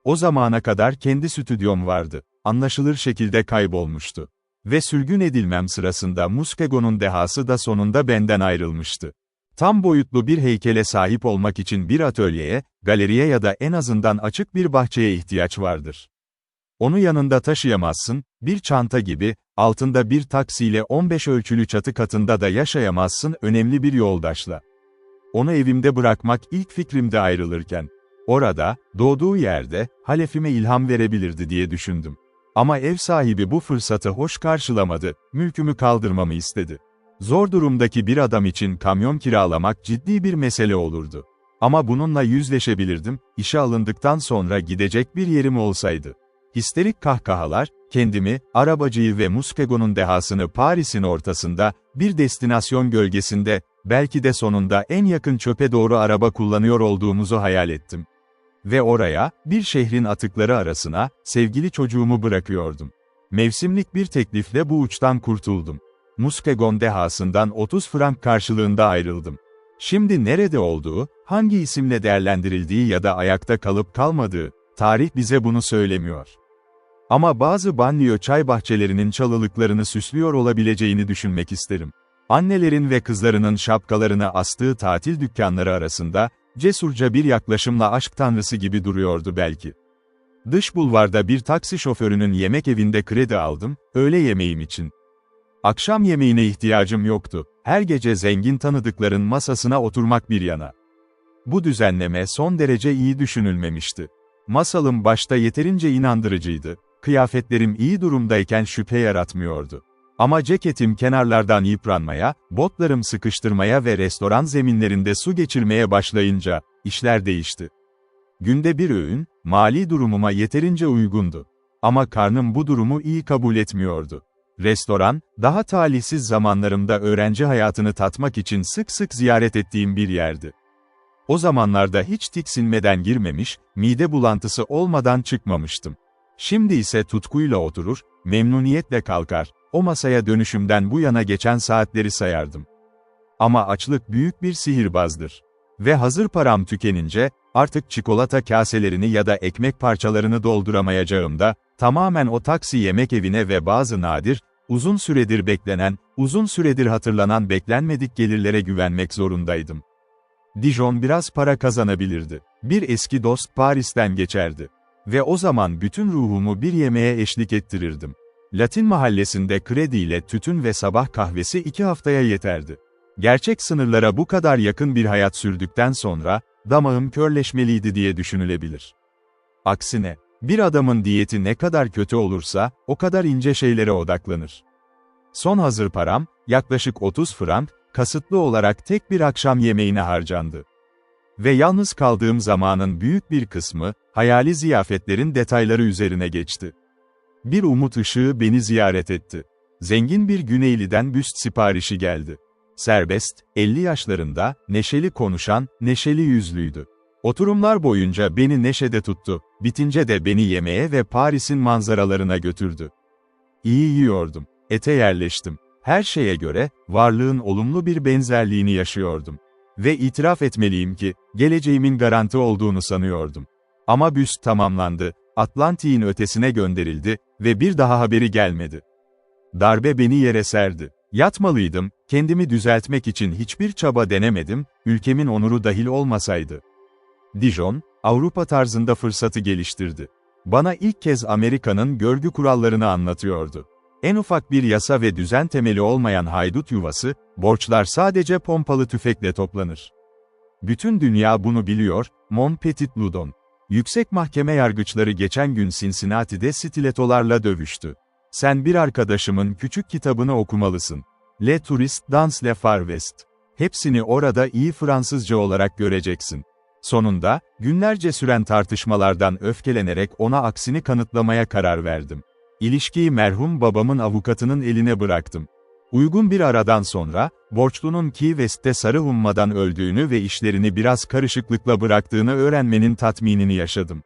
O zamana kadar kendi stüdyom vardı, anlaşılır şekilde kaybolmuştu. Ve sürgün edilmem sırasında Muskegon'un dehası da sonunda benden ayrılmıştı. Tam boyutlu bir heykele sahip olmak için bir atölyeye, galeriye ya da en azından açık bir bahçeye ihtiyaç vardır. Onu yanında taşıyamazsın, bir çanta gibi, altında bir taksiyle 15 ölçülü çatı katında da yaşayamazsın önemli bir yoldaşla. Onu evimde bırakmak ilk fikrimde ayrılırken. Orada, doğduğu yerde, halefime ilham verebilirdi diye düşündüm. Ama ev sahibi bu fırsatı hoş karşılamadı, mülkümü kaldırmamı istedi. Zor durumdaki bir adam için kamyon kiralamak ciddi bir mesele olurdu. Ama bununla yüzleşebilirdim, işe alındıktan sonra gidecek bir yerim olsaydı. Histerik kahkahalar, kendimi, arabacıyı ve Muskegon'un dehasını Paris'in ortasında, bir destinasyon gölgesinde, belki de sonunda en yakın çöpe doğru araba kullanıyor olduğumuzu hayal ettim. Ve oraya, bir şehrin atıkları arasına, sevgili çocuğumu bırakıyordum. Mevsimlik bir teklifle bu uçtan kurtuldum. Muskegon dehasından 30 frank karşılığında ayrıldım. Şimdi nerede olduğu, hangi isimle değerlendirildiği ya da ayakta kalıp kalmadığı, tarih bize bunu söylemiyor. Ama bazı banliyö çay bahçelerinin çalılıklarını süslüyor olabileceğini düşünmek isterim. Annelerin ve kızlarının şapkalarını astığı tatil dükkanları arasında, cesurca bir yaklaşımla aşk tanrısı gibi duruyordu belki. Dış bulvarda bir taksi şoförünün yemek evinde kredi aldım, öğle yemeğim için. Akşam yemeğine ihtiyacım yoktu, her gece zengin tanıdıkların masasına oturmak bir yana. Bu düzenleme son derece iyi düşünülmemişti. Masalım başta yeterince inandırıcıydı, kıyafetlerim iyi durumdayken şüphe yaratmıyordu. Ama ceketim kenarlardan yıpranmaya, botlarım sıkıştırmaya ve restoran zeminlerinde su geçirmeye başlayınca, işler değişti. Günde bir öğün, mali durumuma yeterince uygundu. Ama karnım bu durumu iyi kabul etmiyordu. Restoran, daha talihsiz zamanlarımda öğrenci hayatını tatmak için sık sık ziyaret ettiğim bir yerdi. O zamanlarda hiç tiksinmeden girmemiş, mide bulantısı olmadan çıkmamıştım. Şimdi ise tutkuyla oturur, memnuniyetle kalkar, o masaya dönüşümden bu yana geçen saatleri sayardım. Ama açlık büyük bir sihirbazdır. Ve hazır param tükenince, artık çikolata kaselerini ya da ekmek parçalarını dolduramayacağımda, tamamen o taksi yemek evine ve bazı nadir, uzun süredir beklenen, uzun süredir hatırlanan beklenmedik gelirlere güvenmek zorundaydım. Dijon biraz para kazanabilirdi. Bir eski dost Paris'ten geçerdi. Ve o zaman bütün ruhumu bir yemeğe eşlik ettirirdim. Latin mahallesinde krediyle tütün ve sabah kahvesi 2 haftaya yeterdi. Gerçek sınırlara bu kadar yakın bir hayat sürdükten sonra, damağım körleşmeliydi diye düşünülebilir. Aksine, bir adamın diyeti ne kadar kötü olursa, o kadar ince şeylere odaklanır. Son hazır param, yaklaşık 30 frank, kasıtlı olarak tek bir akşam yemeğine harcandı. Ve yalnız kaldığım zamanın büyük bir kısmı, hayali ziyafetlerin detayları üzerine geçti. Bir umut ışığı beni ziyaret etti. Zengin bir Güneyliden büst siparişi geldi. Serbest, 50 yaşlarında, neşeli konuşan, neşeli yüzlüydü. Oturumlar boyunca beni neşede tuttu, bitince de beni yemeğe ve Paris'in manzaralarına götürdü. İyi yiyordum, ete yerleştim. Her şeye göre, varlığın olumlu bir benzerliğini yaşıyordum. Ve itiraf etmeliyim ki, geleceğimin garanti olduğunu sanıyordum. Ama büst tamamlandı, Atlantik'in ötesine gönderildi ve bir daha haberi gelmedi. Darbe beni yere serdi. Yatmalıydım, kendimi düzeltmek için hiçbir çaba denemedim, ülkemin onuru dahil olmasaydı. Dijon, Avrupa tarzında fırsatı geliştirdi. Bana ilk kez Amerika'nın görgü kurallarını anlatıyordu. En ufak bir yasa ve düzen temeli olmayan haydut yuvası, borçlar sadece pompalı tüfekle toplanır. Bütün dünya bunu biliyor, Mon Petit Loudon. Yüksek mahkeme yargıçları geçen gün Cincinnati'de stilettolarla dövüştü. Sen bir arkadaşımın küçük kitabını okumalısın. Le Touriste dans le Far West. Hepsini orada iyi Fransızca olarak göreceksin. Sonunda, günlerce süren tartışmalardan öfkelenerek ona aksini kanıtlamaya karar verdim. İlişkiyi merhum babamın avukatının eline bıraktım. Uygun bir aradan sonra, borçlunun Key West'te sarı hummadan öldüğünü ve işlerini biraz karışıklıkla bıraktığını öğrenmenin tatminini yaşadım.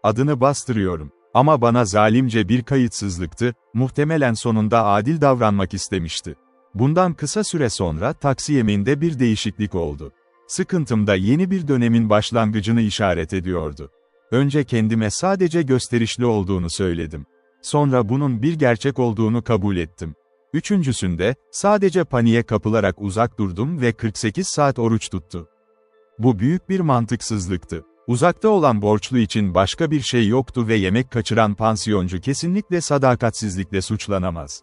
Adını bastırıyorum. Ama bana zalimce bir kayıtsızlıktı, muhtemelen sonunda adil davranmak istemişti. Bundan kısa süre sonra taksi yemeğinde bir değişiklik oldu. Sıkıntımda yeni bir dönemin başlangıcını işaret ediyordu. Önce kendime sadece gösterişli olduğunu söyledim. Sonra bunun bir gerçek olduğunu kabul ettim. Üçüncüsünde, sadece paniğe kapılarak uzak durdum ve 48 saat oruç tuttu. Bu büyük bir mantıksızlıktı. Uzakta olan borçlu için başka bir şey yoktu ve yemek kaçıran pansiyoncu kesinlikle sadakatsizlikle suçlanamaz.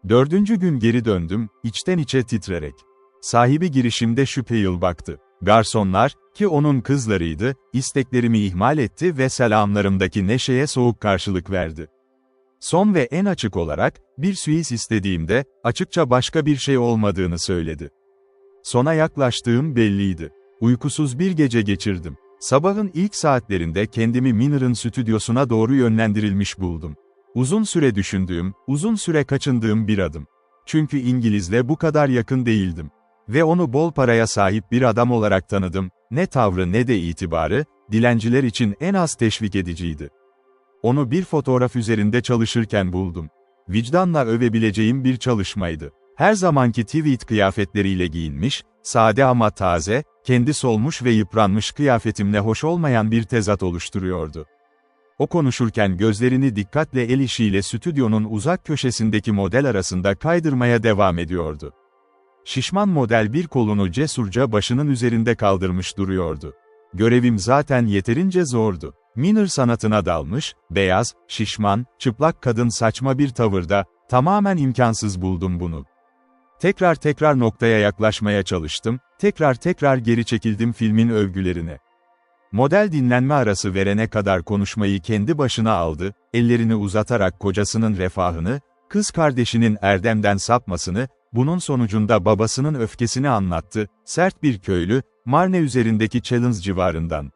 4. gün geri döndüm, içten içe titrerek. Sahibi girişimde şüpheli baktı. Garsonlar, ki onun kızlarıydı, isteklerimi ihmal etti ve selamlarımdaki neşeye soğuk karşılık verdi. Son ve en açık olarak, bir Suis istediğimde, açıkça başka bir şey olmadığını söyledi. Sona yaklaştığım belliydi. Uykusuz bir gece geçirdim. Sabahın ilk saatlerinde kendimi Miner'ın stüdyosuna doğru yönlendirilmiş buldum. Uzun süre düşündüğüm, uzun süre kaçındığım bir adım. Çünkü İngiliz'le bu kadar yakın değildim. Ve onu bol paraya sahip bir adam olarak tanıdım, ne tavrı ne de itibarı, dilenciler için en az teşvik ediciydi. Onu bir fotoğraf üzerinde çalışırken buldum. Vicdanla övebileceğim bir çalışmaydı. Her zamanki tweed kıyafetleriyle giyinmiş, sade ama taze, kendi solmuş ve yıpranmış kıyafetimle hoş olmayan bir tezat oluşturuyordu. O konuşurken gözlerini dikkatle el işiyle stüdyonun uzak köşesindeki model arasında kaydırmaya devam ediyordu. Şişman model bir kolunu cesurca başının üzerinde kaldırmış duruyordu. Görevim zaten yeterince zordu. Miner sanatına dalmış, beyaz, şişman, çıplak kadın saçma bir tavırda, tamamen imkansız buldum bunu. Tekrar noktaya yaklaşmaya çalıştım, tekrar geri çekildim filmin övgülerine. Model dinlenme arası verene kadar konuşmayı kendi başına aldı, ellerini uzatarak kocasının refahını, kız kardeşinin erdemden sapmasını, bunun sonucunda babasının öfkesini anlattı, sert bir köylü, Marne üzerindeki Challenge civarından.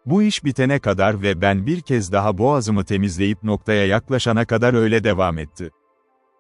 Bu iş bitene kadar ve ben bir kez daha boğazımı temizleyip noktaya yaklaşana kadar öyle devam etti.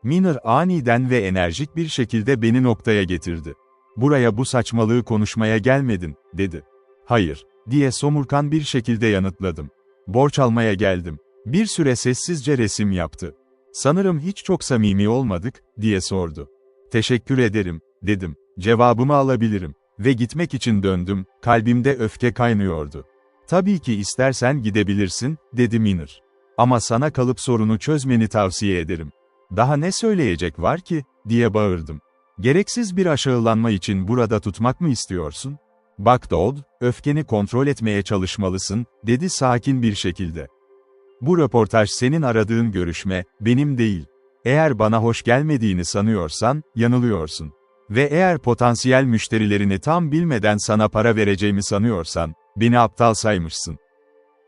Miner aniden ve enerjik bir şekilde beni noktaya getirdi. "Buraya bu saçmalığı konuşmaya gelmedin," dedi. "Hayır," diye somurkan bir şekilde yanıtladım. "Borç almaya geldim." Bir süre sessizce resim yaptı. "Sanırım hiç çok samimi olmadık," diye sordu. "Teşekkür ederim," dedim. "Cevabımı alabilirim." Ve gitmek için döndüm, kalbimde öfke kaynıyordu. "Tabii ki istersen gidebilirsin," dedi Miner. "Ama sana kalıp sorunu çözmeni tavsiye ederim." "Daha ne söyleyecek var ki?" diye bağırdım. "Gereksiz bir aşağılanma için burada tutmak mı istiyorsun?" "Bak Dodd, öfkeni kontrol etmeye çalışmalısın," dedi sakin bir şekilde. "Bu röportaj senin aradığın görüşme, benim değil. Eğer bana hoş gelmediğini sanıyorsan, yanılıyorsun. Ve eğer potansiyel müşterilerini tam bilmeden sana para vereceğimi sanıyorsan, beni aptal saymışsın.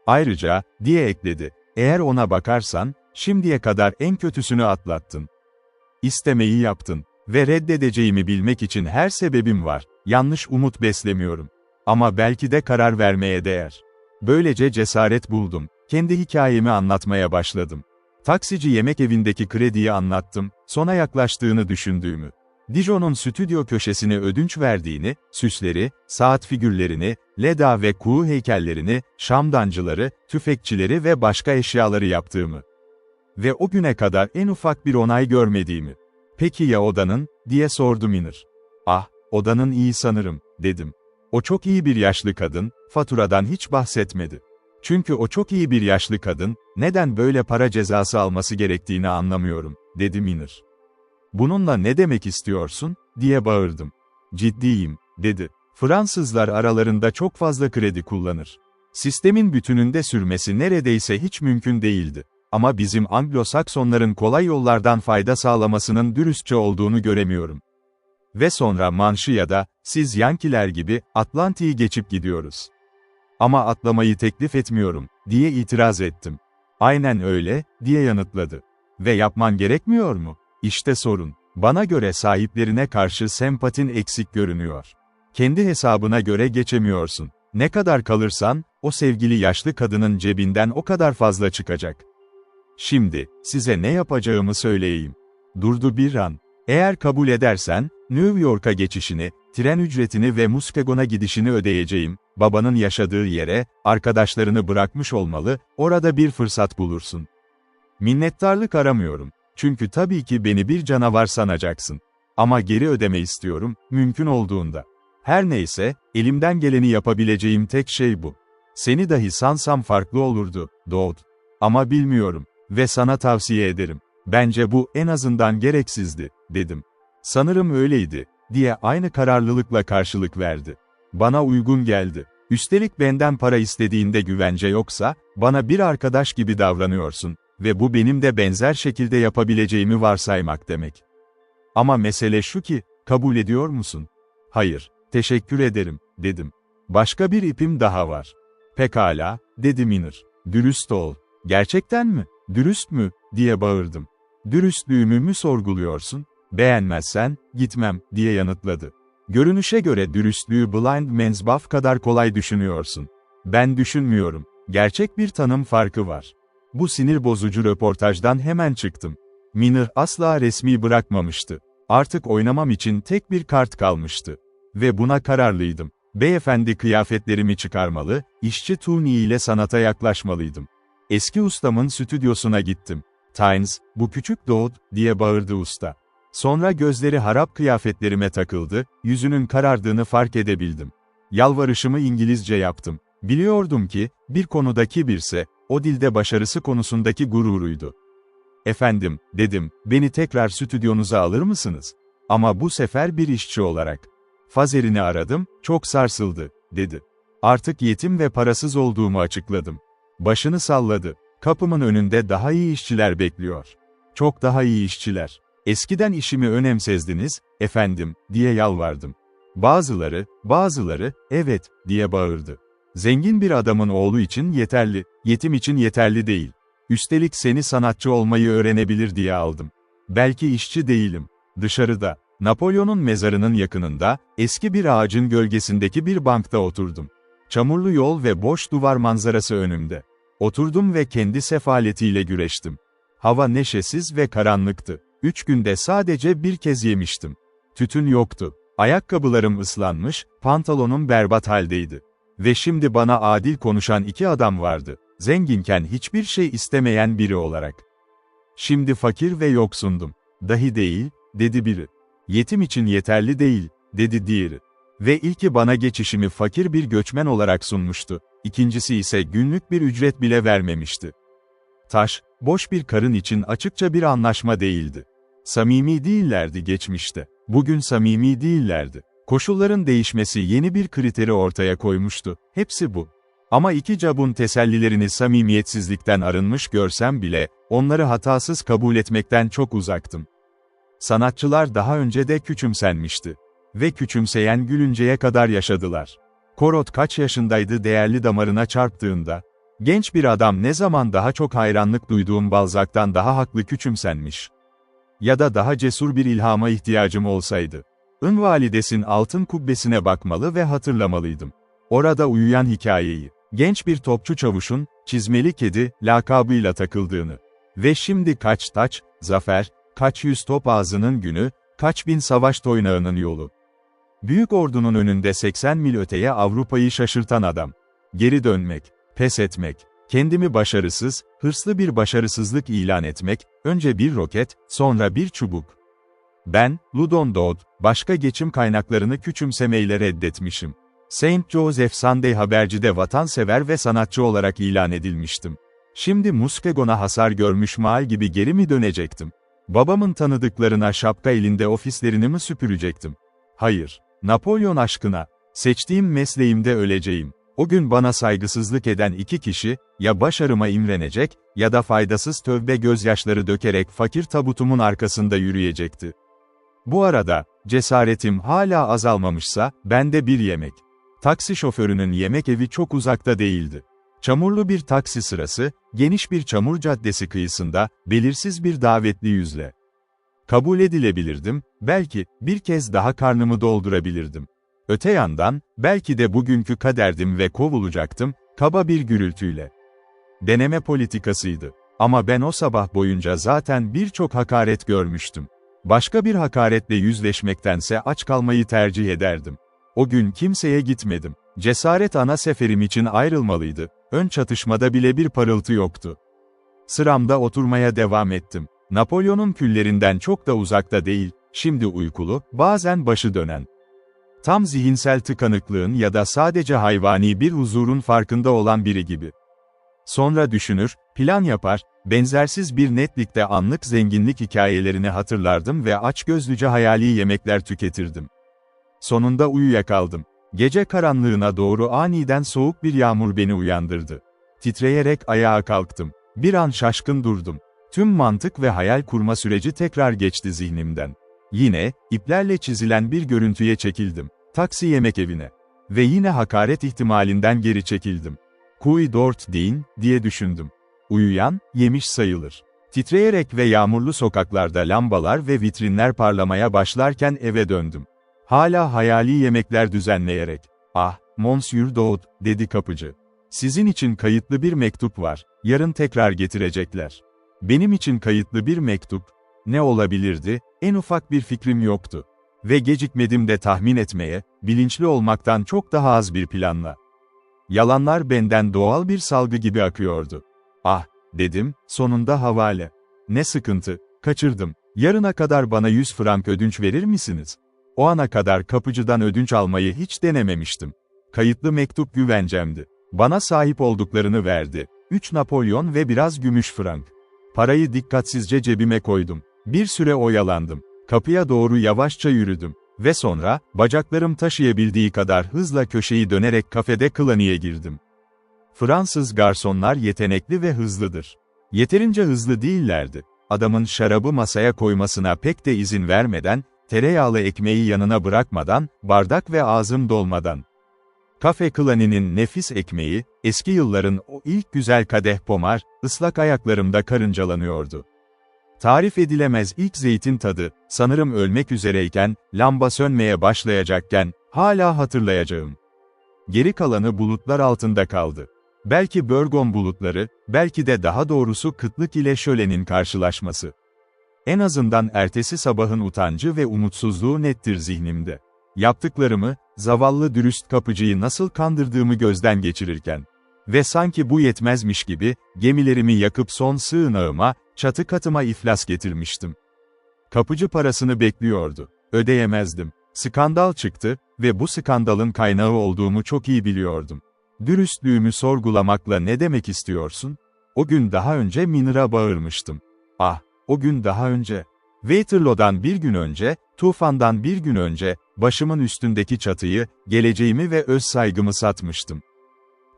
Ayrıca," diye ekledi, "eğer ona bakarsan, şimdiye kadar en kötüsünü atlattın. İstemeyi yaptın. Ve reddedeceğimi bilmek için her sebebim var. Yanlış umut beslemiyorum. Ama belki de karar vermeye değer." Böylece cesaret buldum. Kendi hikayemi anlatmaya başladım. Taksici yemek evindeki krediyi anlattım, sona yaklaştığını düşündüğümü. Dijon'un stüdyo köşesine ödünç verdiğini, süsleri, saat figürlerini, Leda ve kuğu heykellerini, şamdancıları, tüfekçileri ve başka eşyaları yaptığımı. Ve o güne kadar en ufak bir onay görmediğimi. "Peki ya odanın?" diye sordu Miner. "Ah, odanın iyi sanırım. dedim. O çok iyi bir yaşlı kadın, faturadan hiç bahsetmedi. Çünkü o çok iyi bir yaşlı kadın, neden böyle para cezası alması gerektiğini anlamıyorum, dedi Miner. Bununla ne demek istiyorsun, diye bağırdım. Ciddiyim, dedi. Fransızlar aralarında çok fazla kredi kullanır. Sistemin bütününde sürmesi neredeyse hiç mümkün değildi. Ama bizim Anglo-Saksonların kolay yollardan fayda sağlamasının dürüstçe olduğunu göremiyorum. Ve sonra Manş'ı ya da, siz Yankiler gibi, Atlantik'i geçip gidiyoruz. Ama atlamayı teklif etmiyorum, diye itiraz ettim. Aynen öyle, diye yanıtladı. Ve yapman gerekmiyor mu? İşte sorun. Bana göre sahiplerine karşı sempatin eksik görünüyor. Kendi hesabına göre geçemiyorsun. Ne kadar kalırsan, o sevgili yaşlı kadının cebinden o kadar fazla çıkacak. Şimdi, size ne yapacağımı söyleyeyim. Durdu bir an. Eğer kabul edersen, New York'a geçişini, tren ücretini ve Muskegon'a gidişini ödeyeceğim. Babanın yaşadığı yere, arkadaşlarını bırakmış olmalı, orada bir fırsat bulursun. Minnettarlık aramıyorum. Çünkü tabii ki beni bir canavar sanacaksın. Ama geri ödeme istiyorum, mümkün olduğunda. Her neyse, elimden geleni yapabileceğim tek şey bu. Seni dahi sansam farklı olurdu, Dodd. Ama bilmiyorum. Ve sana tavsiye ederim. Bence bu en azından gereksizdi, dedim. Sanırım öyleydi, diye aynı kararlılıkla karşılık verdi. Bana uygun geldi. Üstelik benden para istediğinde güvence yoksa, bana bir arkadaş gibi davranıyorsun ve bu benim de benzer şekilde yapabileceğimi varsaymak demek. Ama mesele şu ki, kabul ediyor musun? Hayır, teşekkür ederim, dedim. Başka bir ipim daha var. Pekala, dedi Miner. Dürüst ol. Gerçekten mi? Dürüst mü? Diye bağırdım. Dürüstlüğümü mü sorguluyorsun? Beğenmezsen, gitmem, diye yanıtladı. Görünüşe göre dürüstlüğü Blind Man's Buff kadar kolay düşünüyorsun. Ben düşünmüyorum. Gerçek bir tanım farkı var. Bu sinir bozucu röportajdan hemen çıktım. Miner asla resmi bırakmamıştı. Artık oynamam için tek bir kart kalmıştı. Ve buna kararlıydım. Beyefendi kıyafetlerimi çıkarmalı, işçi tuniğiyle sanata yaklaşmalıydım. Eski ustamın stüdyosuna gittim. "Tynes, bu küçük Dodd," diye bağırdı usta. Sonra gözleri harap kıyafetlerime takıldı, yüzünün karardığını fark edebildim. Yalvarışımı İngilizce yaptım. Biliyordum ki, bir konuda kibirse, o dilde başarısı konusundaki gururuydu. "Efendim," dedim, "beni tekrar stüdyonuza alır mısınız? Ama bu sefer bir işçi olarak." Fazerini aradım, "Çok sarsıldı," dedi. Artık yetim ve parasız olduğumu açıkladım. Başını salladı. "Kapımın önünde daha iyi işçiler bekliyor. Çok daha iyi işçiler. Eskiden işimi önemsezdiniz, efendim," diye yalvardım. Bazıları, "Evet," diye bağırdı. "Zengin bir adamın oğlu için yeterli, yetim için yeterli değil. Üstelik seni sanatçı olmayı öğrenebilir diye aldım. Belki işçi değilim." Dışarıda, Napolyon'un mezarının yakınında, eski bir ağacın gölgesindeki bir bankta oturdum. Çamurlu yol ve boş duvar manzarası önümde. Oturdum ve kendi sefaletiyle güreştim. Hava neşesiz ve karanlıktı. 3 günde sadece bir kez yemiştim. Tütün yoktu. Ayakkabılarım ıslanmış, pantolonum berbat haldeydi. Ve şimdi bana adil konuşan 2 adam vardı. Zenginken hiçbir şey istemeyen biri olarak. Şimdi fakir ve yoksundum. "Dahi değil," dedi biri. "Yetim için yeterli değil," dedi diğeri. Ve ilki bana geçişimi fakir bir göçmen olarak sunmuştu. İkincisi ise günlük bir ücret bile vermemişti. Taş, boş bir karın için açıkça bir anlaşma değildi. Samimi değillerdi geçmişte. Bugün samimi değillerdi. Koşulların değişmesi yeni bir kriteri ortaya koymuştu. Hepsi bu. Ama iki cabun tesellilerini samimiyetsizlikten arınmış görsem bile, onları hatasız kabul etmekten çok uzaktım. Sanatçılar daha önce de küçümsenmişti. Ve küçümseyen gülünceye kadar yaşadılar. Corot kaç yaşındaydı değerli damarına çarptığında? Genç bir adam ne zaman daha çok hayranlık duyduğum Balzac'tan daha haklı küçümsenmiş. Ya da daha cesur bir ilhama ihtiyacım olsaydı. Ünvalides'in altın kubbesine bakmalı ve hatırlamalıydım. Orada uyuyan hikayeyi. Genç bir topçu çavuşun, çizmeli kedi, lakabıyla takıldığını. Ve şimdi kaç taç, zafer, kaç yüz top ağzının günü, kaç bin savaş toynağının yolu. Büyük ordunun önünde 80 mil öteye Avrupa'yı şaşırtan adam. Geri dönmek, pes etmek, kendimi başarısız, hırslı bir başarısızlık ilan etmek, önce bir roket, sonra bir çubuk. Ben, Loudon Dodd, başka geçim kaynaklarını küçümsemeyle reddetmişim. Saint Joseph Sunday Haberci'de vatansever ve sanatçı olarak ilan edilmiştim. Şimdi Muskegon'a hasar görmüş mal gibi geri mi dönecektim? Babamın tanıdıklarına şapka elinde ofislerini mi süpürecektim? Hayır. Napolyon aşkına. Seçtiğim mesleğimde öleceğim. O gün bana saygısızlık eden iki kişi, ya başarıma imrenecek, ya da faydasız tövbe gözyaşları dökerek fakir tabutumun arkasında yürüyecekti. Bu arada, cesaretim hala azalmamışsa, bende bir yemek. Taksi şoförünün yemek evi çok uzakta değildi. Çamurlu bir taksi sırası, geniş bir çamur caddesi kıyısında, belirsiz bir davetli yüzle. Kabul edilebilirdim, belki, bir kez daha karnımı doldurabilirdim. Öte yandan, belki de bugünkü kaderdim ve kovulacaktım, kaba bir gürültüyle. Deneme politikasıydı. Ama ben o sabah boyunca zaten birçok hakaret görmüştüm. Başka bir hakaretle yüzleşmektense aç kalmayı tercih ederdim. O gün kimseye gitmedim. Cesaret ana seferim için ayrılmalıydı. Ön çatışmada bile bir parıltı yoktu. Sıramda oturmaya devam ettim. Napolyon'un küllerinden çok da uzakta değil, şimdi uykulu, bazen başı dönen. Tam zihinsel tıkanıklığın ya da sadece hayvani bir huzurun farkında olan biri gibi. Sonra düşünür, plan yapar, benzersiz bir netlikte anlık zenginlik hikayelerini hatırlardım ve açgözlüce hayali yemekler tüketirdim. Sonunda uyuyakaldım. Gece karanlığına doğru aniden soğuk bir yağmur beni uyandırdı. Titreyerek ayağa kalktım. Bir an şaşkın durdum. Tüm mantık ve hayal kurma süreci tekrar geçti zihnimden. Yine, iplerle çizilen bir görüntüye çekildim. Taksi yemek evine. Ve yine hakaret ihtimalinden geri çekildim. Kuy dort din, diye düşündüm. Uyuyan, yemiş sayılır. Titreyerek ve yağmurlu sokaklarda lambalar ve vitrinler parlamaya başlarken eve döndüm. Hala hayali yemekler düzenleyerek. "Ah, Monsieur Dodd," dedi kapıcı. "Sizin için kayıtlı bir mektup var. Yarın tekrar getirecekler." Benim için kayıtlı bir mektup. Ne olabilirdi? En ufak bir fikrim yoktu. Ve gecikmedim de tahmin etmeye, bilinçli olmaktan çok daha az bir planla. Yalanlar benden doğal bir salgı gibi akıyordu. "Ah," dedim, "sonunda havale. Ne sıkıntı, kaçırdım. Yarına kadar bana 100 frank ödünç verir misiniz?" O ana kadar kapıcıdan ödünç almayı hiç denememiştim. Kayıtlı mektup güvencemdi. Bana sahip olduklarını verdi. 3 Napolyon ve biraz gümüş frank. Parayı dikkatsizce cebime koydum. Bir süre oyalandım. Kapıya doğru yavaşça yürüdüm. Ve sonra, bacaklarım taşıyabildiği kadar hızla köşeyi dönerek kafede klaniye girdim. Fransız garsonlar yetenekli ve hızlıdır. Yeterince hızlı değillerdi. Adamın şarabı masaya koymasına pek de izin vermeden, tereyağlı ekmeği yanına bırakmadan, bardak ve ağzım dolmadan. Kafe Klani'nin nefis ekmeği, eski yılların o ilk güzel kadeh pomar, ıslak ayaklarımda karıncalanıyordu. Tarif edilemez ilk zeytin tadı, sanırım ölmek üzereyken, lamba sönmeye başlayacakken, hala hatırlayacağım. Geri kalanı bulutlar altında kaldı. Belki Börgon bulutları, belki de daha doğrusu kıtlık ile şölenin karşılaşması. En azından ertesi sabahın utancı ve umutsuzluğu nettir zihnimde. Yaptıklarımı, zavallı dürüst kapıcıyı nasıl kandırdığımı gözden geçirirken. Ve sanki bu yetmezmiş gibi, gemilerimi yakıp son sığınağıma, çatı katıma iflas getirmiştim. Kapıcı parasını bekliyordu. Ödeyemezdim. Skandal çıktı ve bu skandalın kaynağı olduğumu çok iyi biliyordum. Dürüstlüğümü sorgulamakla ne demek istiyorsun? O gün daha önce Minır'a bağırmıştım. Ah, o gün daha önce. Waterloo'dan bir gün önce, tufandan bir gün önce, başımın üstündeki çatıyı, geleceğimi ve öz saygımı satmıştım.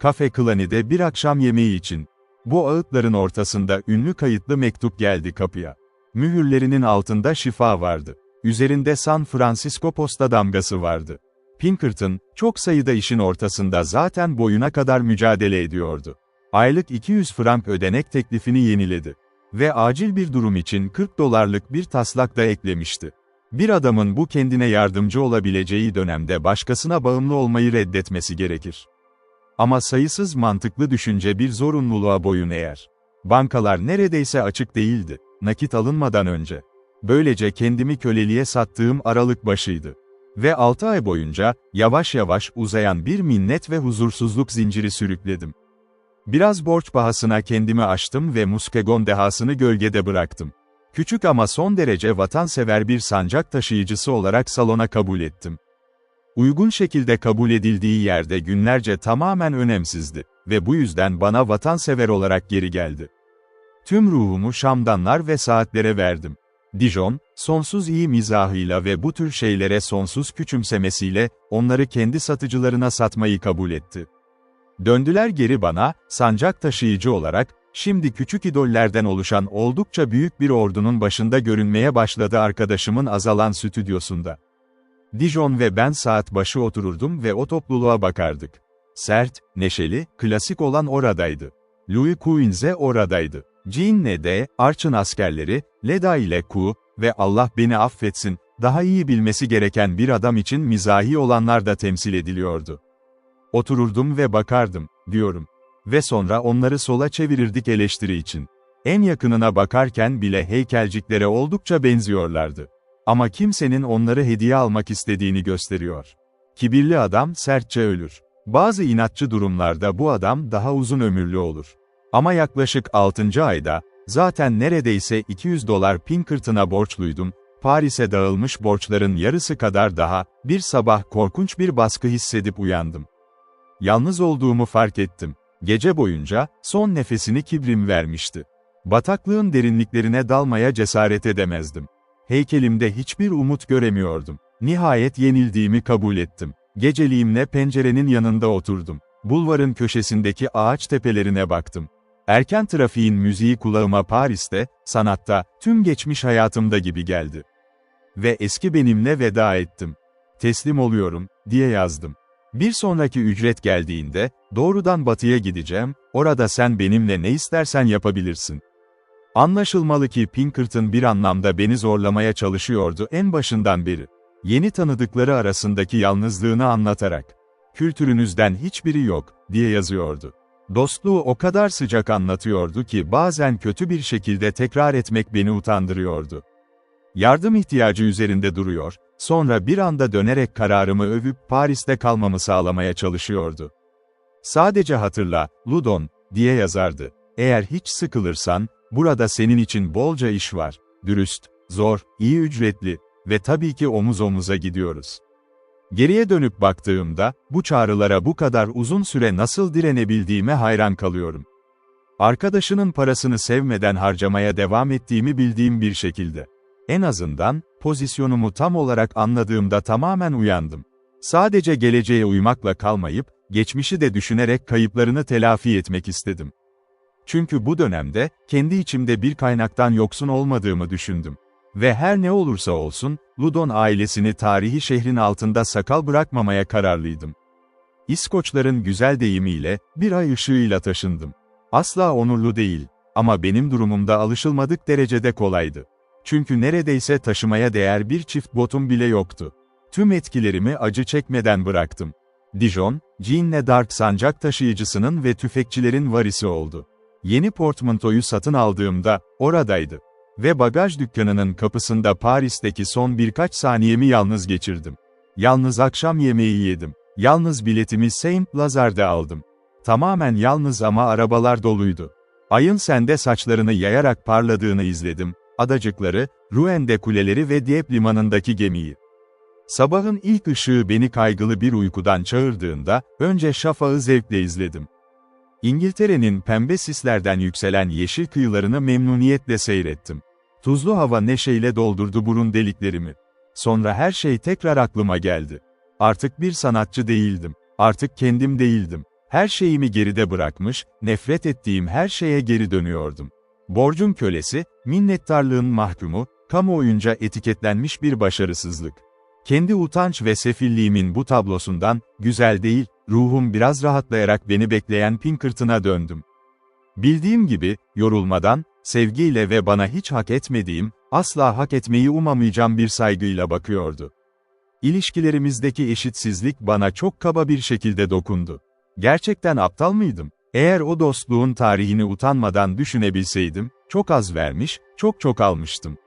Kafe Klani'de bir akşam yemeği için. Bu ağıtların ortasında ünlü kayıtlı mektup geldi kapıya. Mühürlerinin altında şifa vardı. Üzerinde San Francisco posta damgası vardı. Pinkerton, çok sayıda işin ortasında zaten boyuna kadar mücadele ediyordu. Aylık 200 frank ödenek teklifini yeniledi. Ve acil bir durum için 40 dolarlık bir taslak da eklemişti. Bir adamın bu kendine yardımcı olabileceği dönemde başkasına bağımlı olmayı reddetmesi gerekir. Ama sayısız mantıklı düşünce bir zorunluluğa boyun eğer. Bankalar neredeyse açık değildi, nakit alınmadan önce. Böylece kendimi köleliğe sattığım aralık başıydı. Ve 6 ay boyunca, yavaş yavaş uzayan bir minnet ve huzursuzluk zinciri sürükledim. Biraz borç pahasına kendimi aştım ve Muskegon dehasını gölgede bıraktım. Küçük ama son derece vatansever bir sancak taşıyıcısı olarak salona kabul ettim. Uygun şekilde kabul edildiği yerde günlerce tamamen önemsizdi ve bu yüzden bana vatansever olarak geri geldi. Tüm ruhumu şamdanlar ve saatlere verdim. Dijon, sonsuz iyi mizahıyla ve bu tür şeylere sonsuz küçümsemesiyle, onları kendi satıcılarına satmayı kabul etti. Döndüler geri bana, sancak taşıyıcı olarak, şimdi küçük idollerden oluşan oldukça büyük bir ordunun başında görünmeye başladı arkadaşımın azalan stüdyosunda. Dijon ve ben saat başı otururdum ve o topluluğa bakardık. Sert, neşeli, klasik olan oradaydı. Louis Quinze oradaydı. Jeanne de, Arch'ın askerleri, Leda ile Q ve Allah beni affetsin, daha iyi bilmesi gereken bir adam için mizahi olanlar da temsil ediliyordu. Otururdum ve bakardım, diyorum. Ve sonra onları sola çevirirdik eleştiri için. En yakınına bakarken bile heykelciklere oldukça benziyorlardı. Ama kimsenin onları hediye almak istediğini gösteriyor. Kibirli adam sertçe ölür. Bazı inatçı durumlarda bu adam daha uzun ömürlü olur. Ama yaklaşık 6. ayda, zaten neredeyse $200 Pinkerton'a borçluydum, Paris'e dağılmış borçların yarısı kadar daha, bir sabah korkunç bir baskı hissedip uyandım. Yalnız olduğumu fark ettim. Gece boyunca, son nefesini kibrim vermişti. Bataklığın derinliklerine dalmaya cesaret edemezdim. Heykelimde hiçbir umut göremiyordum. Nihayet yenildiğimi kabul ettim. Geceliğimle pencerenin yanında oturdum. Bulvarın köşesindeki ağaç tepelerine baktım. Erken trafiğin müziği kulağıma Paris'te, sanatta, tüm geçmiş hayatımda gibi geldi. Ve eski benimle veda ettim. Teslim oluyorum, diye yazdım. Bir sonraki ücret geldiğinde, doğrudan batıya gideceğim, orada sen benimle ne istersen yapabilirsin. Anlaşılmalı ki Pinkerton bir anlamda beni zorlamaya çalışıyordu en başından beri. Yeni tanıdıkları arasındaki yalnızlığını anlatarak. Kültürünüzden hiçbiri yok, diye yazıyordu. Dostluğu o kadar sıcak anlatıyordu ki bazen kötü bir şekilde tekrar etmek beni utandırıyordu. Yardım ihtiyacı üzerinde duruyor, sonra bir anda dönerek kararımı övüp Paris'te kalmamı sağlamaya çalışıyordu. Sadece hatırla, Loudon, diye yazardı. Eğer hiç sıkılırsan, burada senin için bolca iş var. Dürüst, zor, iyi ücretli ve tabii ki omuz omuza gidiyoruz. Geriye dönüp baktığımda, bu çağrılara bu kadar uzun süre nasıl direnebildiğime hayran kalıyorum. Arkadaşının parasını sevmeden harcamaya devam ettiğimi bildiğim bir şekilde. En azından, pozisyonumu tam olarak anladığımda tamamen uyandım. Sadece geleceğe uymakla kalmayıp, geçmişi de düşünerek kayıplarını telafi etmek istedim. Çünkü bu dönemde, kendi içimde bir kaynaktan yoksun olmadığımı düşündüm. Ve her ne olursa olsun, Loudon ailesini tarihi şehrin altında sakal bırakmamaya kararlıydım. İskoçların güzel deyimiyle, bir ay ışığıyla taşındım. Asla onurlu değil, ama benim durumumda alışılmadık derecede kolaydı. Çünkü neredeyse taşımaya değer bir çift botum bile yoktu. Tüm etkilerimi acı çekmeden bıraktım. Dijon, Jeanne d'Arc sancak taşıyıcısının ve tüfekçilerin varisi oldu. Yeni portmantoyu satın aldığımda, oradaydı. Ve bagaj dükkanının kapısında Paris'teki son birkaç saniyemi yalnız geçirdim. Yalnız akşam yemeği yedim. Yalnız biletimi Saint Lazar'da aldım. Tamamen yalnız ama arabalar doluydu. Ayın sende saçlarını yayarak parladığını izledim. Adacıkları, Rouen'de kuleleri ve Dieppe limanındaki gemiyi. Sabahın ilk ışığı beni kaygılı bir uykudan çağırdığında, önce şafağı zevkle izledim. İngiltere'nin pembe sislerden yükselen yeşil kıyılarını memnuniyetle seyrettim. Tuzlu hava neşeyle doldurdu burun deliklerimi. Sonra her şey tekrar aklıma geldi. Artık bir sanatçı değildim. Artık kendim değildim. Her şeyimi geride bırakmış, nefret ettiğim her şeye geri dönüyordum. Borcun kölesi, minnettarlığın mahkumu, kamuoyunca etiketlenmiş bir başarısızlık. Kendi utanç ve sefilliğimin bu tablosundan, güzel değil, ruhum biraz rahatlayarak beni bekleyen Pinkerton'a döndüm. Bildiğim gibi, yorulmadan, sevgiyle ve bana hiç hak etmediğim, asla hak etmeyi umamayacağım bir saygıyla bakıyordu. İlişkilerimizdeki eşitsizlik bana çok kaba bir şekilde dokundu. Gerçekten aptal mıydım? Eğer o dostluğun tarihini utanmadan düşünebilseydim, çok az vermiş, çok almıştım.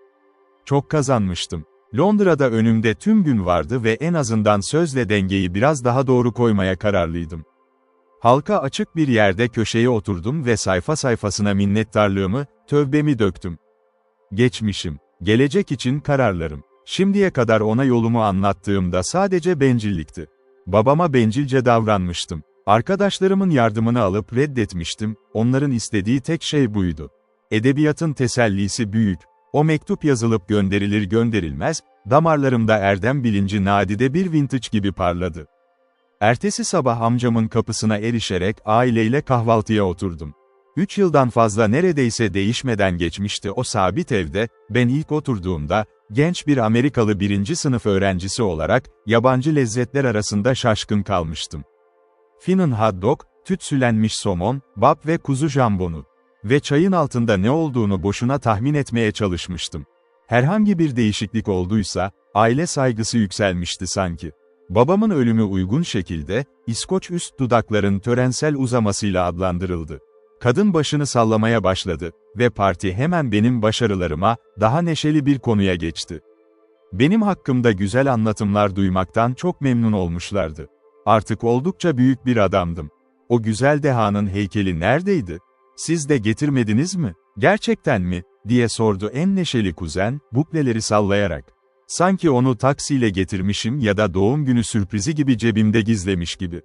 Çok kazanmıştım. Londra'da önümde tüm gün vardı ve en azından sözle dengeyi biraz daha doğru koymaya kararlıydım. Halka açık bir yerde köşeye oturdum ve sayfa sayfasına minnettarlığımı, tövbemi döktüm. geçmişim, gelecek için kararlarım. Şimdiye kadar ona yolumu anlattığımda sadece bencillikti. Babama bencilce davranmıştım. Arkadaşlarımın yardımını alıp reddetmiştim, onların istediği tek şey buydu. Edebiyatın tesellisi büyük. O mektup yazılıp gönderilir gönderilmez, damarlarımda erdem bilinci nadide bir vintage gibi parladı. Ertesi sabah amcamın kapısına erişerek aileyle kahvaltıya oturdum. 3 yıldan fazla neredeyse değişmeden geçmişti o sabit evde, ben ilk oturduğumda, genç bir Amerikalı 1. sınıf öğrencisi olarak, yabancı lezzetler arasında şaşkın kalmıştım. Finan hot dog, tütsülenmiş somon, bap ve kuzu jambonu. Ve çayın altında ne olduğunu boşuna tahmin etmeye çalışmıştım. Herhangi bir değişiklik olduysa, aile saygısı yükselmişti sanki. Babamın ölümü uygun şekilde, İskoç üst dudakların törensel uzamasıyla adlandırıldı. Kadın başını sallamaya başladı ve parti hemen benim başarılarıma, daha neşeli bir konuya geçti. Benim hakkımda güzel anlatımlar duymaktan çok memnun olmuşlardı. Artık oldukça büyük bir adamdım. O güzel dehanın heykeli neredeydi? Siz de getirmediniz mi? Gerçekten mi? Diye sordu en neşeli kuzen, bukleleri sallayarak. Sanki onu taksiyle getirmişim ya da doğum günü sürprizi gibi cebimde gizlemiş gibi.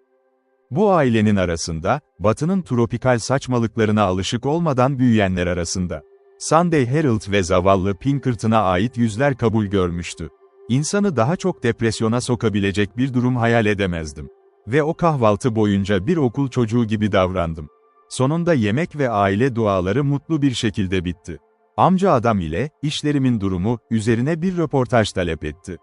Bu ailenin arasında, Batı'nın tropikal saçmalıklarına alışık olmadan büyüyenler arasında. Sunday Herald ve zavallı Pinkerton'a ait yüzler kabul görmüştü. İnsanı daha çok depresyona sokabilecek bir durum hayal edemezdim. Ve o kahvaltı boyunca bir okul çocuğu gibi davrandım. Sonunda yemek ve aile duaları mutlu bir şekilde bitti. Amca adam ile, işlerimin durumu, üzerine bir röportaj talep etti.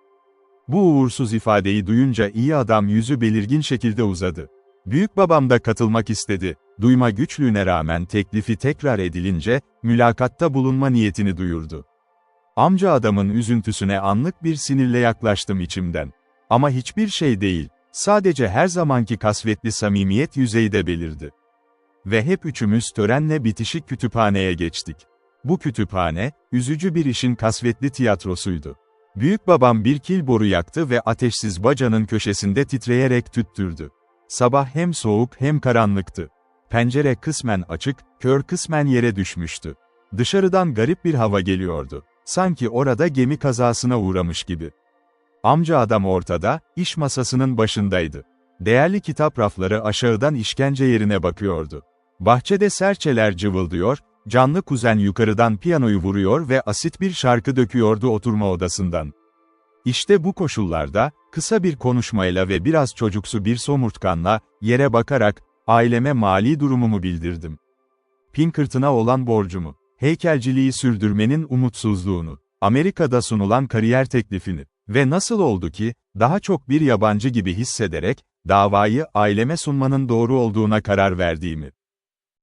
Bu uğursuz ifadeyi duyunca iyi adam yüzü belirgin şekilde uzadı. Büyükbabam da katılmak istedi. Duyma güçlüğüne rağmen teklifi tekrar edilince, mülakatta bulunma niyetini duyurdu. Amca adamın üzüntüsüne anlık bir sinirle yaklaştım içimden. Ama hiçbir şey değil, sadece her zamanki kasvetli samimiyet yüzeyde belirdi. Ve hep üçümüz törenle bitişik kütüphaneye geçtik. Bu kütüphane, üzücü bir işin kasvetli tiyatrosuydu. Büyükbabam bir kil boru yaktı ve ateşsiz bacanın köşesinde titreyerek tüttürdü. Sabah hem soğuk hem karanlıktı. Pencere kısmen açık, kör kısmen yere düşmüştü. Dışarıdan garip bir hava geliyordu. Sanki orada gemi kazasına uğramış gibi. Amca adam ortada, iş masasının başındaydı. Değerli kitap rafları aşağıdan işkence yerine bakıyordu. Bahçede serçeler cıvıldıyor, canlı kuzen yukarıdan piyanoyu vuruyor ve asit bir şarkı döküyordu oturma odasından. İşte bu koşullarda, kısa bir konuşmayla ve biraz çocuksu bir somurtkanla, yere bakarak, aileme mali durumumu bildirdim. Pinkerton'a olan borcumu, heykelciliği sürdürmenin umutsuzluğunu, Amerika'da sunulan kariyer teklifini ve nasıl oldu ki, daha çok bir yabancı gibi hissederek, davayı aileme sunmanın doğru olduğuna karar verdiğimi.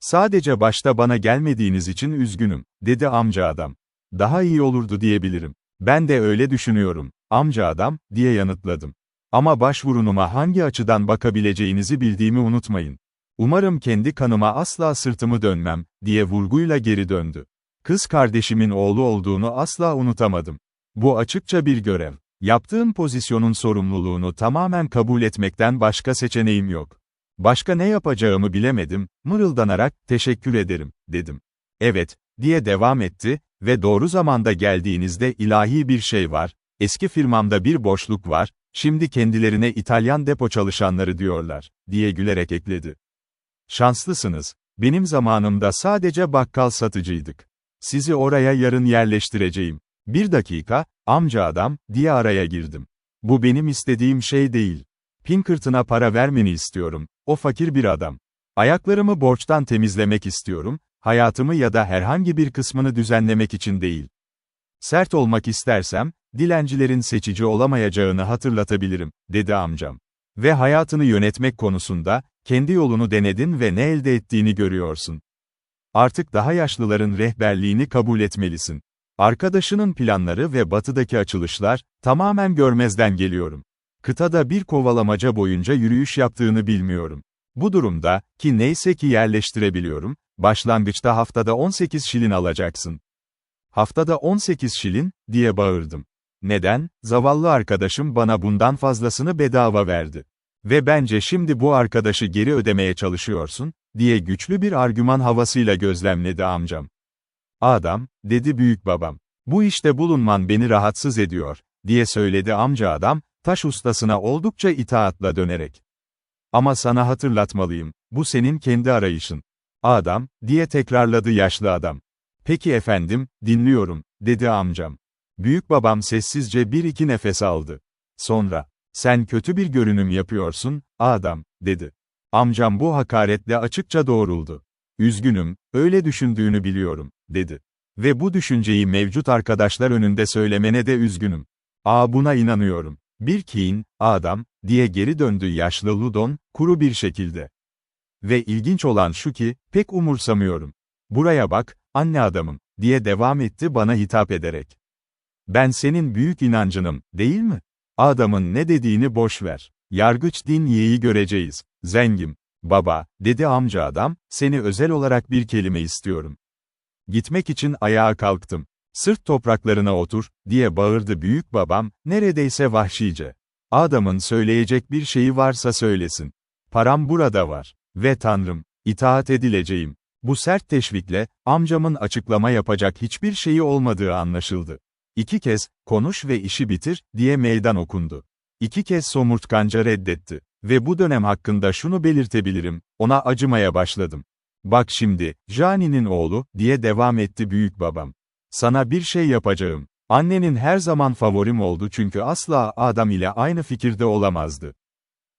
Sadece başta bana gelmediğiniz için üzgünüm, dedi amca adam. Daha iyi olurdu diyebilirim. Ben de öyle düşünüyorum, amca adam, diye yanıtladım. Ama başvurunuma hangi açıdan bakabileceğinizi bildiğimi unutmayın. Umarım kendi kanıma asla sırtımı dönmem, diye vurguyla geri döndü. Kız kardeşimin oğlu olduğunu asla unutamadım. Bu açıkça bir görev. Yaptığım pozisyonun sorumluluğunu tamamen kabul etmekten başka seçeneğim yok. Başka ne yapacağımı bilemedim, mırıldanarak, teşekkür ederim, dedim. Evet, diye devam etti ve doğru zamanda geldiğinizde ilahi bir şey var, eski firmamda bir boşluk var, şimdi kendilerine İtalyan depo çalışanları diyorlar, diye gülerek ekledi. Şanslısınız, benim zamanımda sadece bakkal satıcıydık. Sizi oraya yarın yerleştireceğim. Bir dakika, amca adam, diye araya girdim. Bu benim istediğim şey değil. Pinkerton'a para vermeni istiyorum, o fakir bir adam. Ayaklarımı borçtan temizlemek istiyorum, hayatımı ya da herhangi bir kısmını düzenlemek için değil. Sert olmak istersem, dilencilerin seçici olamayacağını hatırlatabilirim, dedi amcam. Ve hayatını yönetmek konusunda, kendi yolunu denedin ve ne elde ettiğini görüyorsun. Artık daha yaşlıların rehberliğini kabul etmelisin. Arkadaşının planları ve batıdaki açılışlar, tamamen görmezden geliyorum. Kıtada bir kovalamaca boyunca yürüyüş yaptığını bilmiyorum. Bu durumda, ki neyse ki yerleştirebiliyorum, başlangıçta haftada 18 şilin alacaksın. Haftada 18 şilin, diye bağırdım. Neden? Zavallı arkadaşım bana bundan fazlasını bedava verdi. Ve bence şimdi bu arkadaşı geri ödemeye çalışıyorsun, diye güçlü bir argüman havasıyla gözlemledi amcam. Adam, dedi büyükbabam. Bu işte bulunman beni rahatsız ediyor, diye söyledi amca adam, taş ustasına oldukça itaatla dönerek. Ama sana hatırlatmalıyım, bu senin kendi arayışın. Adam, diye tekrarladı yaşlı adam. Peki efendim, dinliyorum, dedi amcam. Büyük babam sessizce bir iki nefes aldı. Sonra, sen kötü bir görünüm yapıyorsun, adam, dedi. Amcam bu hakaretle açıkça doğruldu. Üzgünüm, öyle düşündüğünü biliyorum, dedi. Ve bu düşünceyi mevcut arkadaşlar önünde söylemene de üzgünüm. Buna inanıyorum. Bir kin, adam, diye geri döndü yaşlı Ludon, kuru bir şekilde. Ve ilginç olan şu ki, pek umursamıyorum. Buraya bak, anne adamım, diye devam etti bana hitap ederek. Ben senin büyük inancınım, değil mi? Adamın ne dediğini boş ver. Yargıç Dinye'yi göreceğiz. Zengim. Baba, dedi amca adam, seni özel olarak bir kelime istiyorum. Gitmek için ayağa kalktım. Sırt topraklarına otur, diye bağırdı büyük babam, neredeyse vahşice. Adamın söyleyecek bir şeyi varsa söylesin. Param burada var. Ve Tanrım, itaat edileceğim. Bu sert teşvikle, amcamın açıklama yapacak hiçbir şeyi olmadığı anlaşıldı. 2 kez, konuş ve işi bitir, diye meydan okundu. 2 kez somurtkanca reddetti. Ve bu dönem hakkında şunu belirtebilirim, ona acımaya başladım. Bak şimdi, Jani'nin oğlu, diye devam etti büyük babam. Sana bir şey yapacağım. Annenin her zaman favorim oldu çünkü asla adam ile aynı fikirde olamazdı.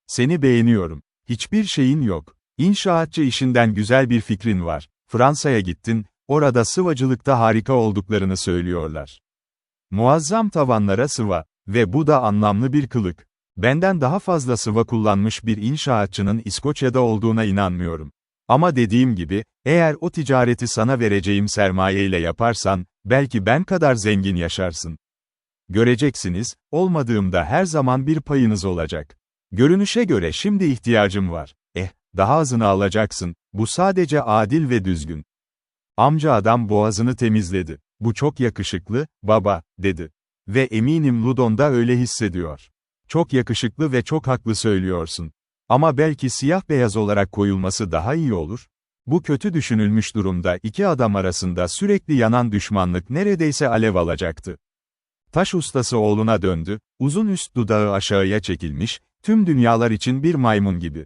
Seni beğeniyorum. Hiçbir şeyin yok. İnşaatçı işinden güzel bir fikrin var. Fransa'ya gittin, orada sıvacılıkta harika olduklarını söylüyorlar. Muazzam tavanlara sıva. Ve bu da anlamlı bir kılık. Benden daha fazla sıva kullanmış bir inşaatçının İskoçya'da olduğuna inanmıyorum. Ama dediğim gibi, eğer o ticareti sana vereceğim sermayeyle yaparsan, belki ben kadar zengin yaşarsın. Göreceksiniz, olmadığımda her zaman bir payınız olacak. Görünüşe göre şimdi ihtiyacım var. Daha azını alacaksın, bu sadece adil ve düzgün. Amca adam boğazını temizledi. Bu çok yakışıklı, baba, dedi. Ve eminim Ludon da öyle hissediyor. Çok yakışıklı ve çok haklı söylüyorsun. Ama belki siyah beyaz olarak koyulması daha iyi olur. Bu kötü düşünülmüş durumda iki adam arasında sürekli yanan düşmanlık neredeyse alev alacaktı. Taş ustası oğluna döndü, uzun üst dudağı aşağıya çekilmiş, tüm dünyalar için bir maymun gibi.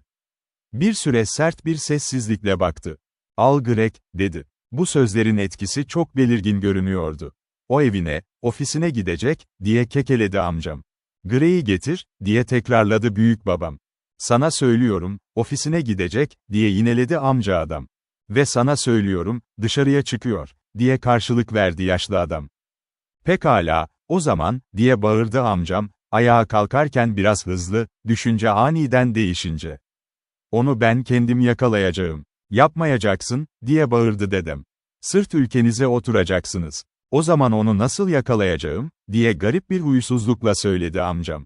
Bir süre sert bir sessizlikle baktı. Al Greg, dedi. Bu sözlerin etkisi çok belirgin görünüyordu. O evine, ofisine gidecek, diye kekeledi amcam. Greg'i getir, diye tekrarladı büyük babam. Sana söylüyorum, ofisine gidecek, diye yineledi amca adam. Ve sana söylüyorum, dışarıya çıkıyor, diye karşılık verdi yaşlı adam. Pekala, o zaman, diye bağırdı amcam, ayağa kalkarken biraz hızlı, düşünce aniden değişince. Onu ben kendim yakalayacağım. Yapmayacaksın, diye bağırdı dedem. Sırt ülkenize oturacaksınız. O zaman onu nasıl yakalayacağım, diye garip bir huysuzlukla söyledi amcam.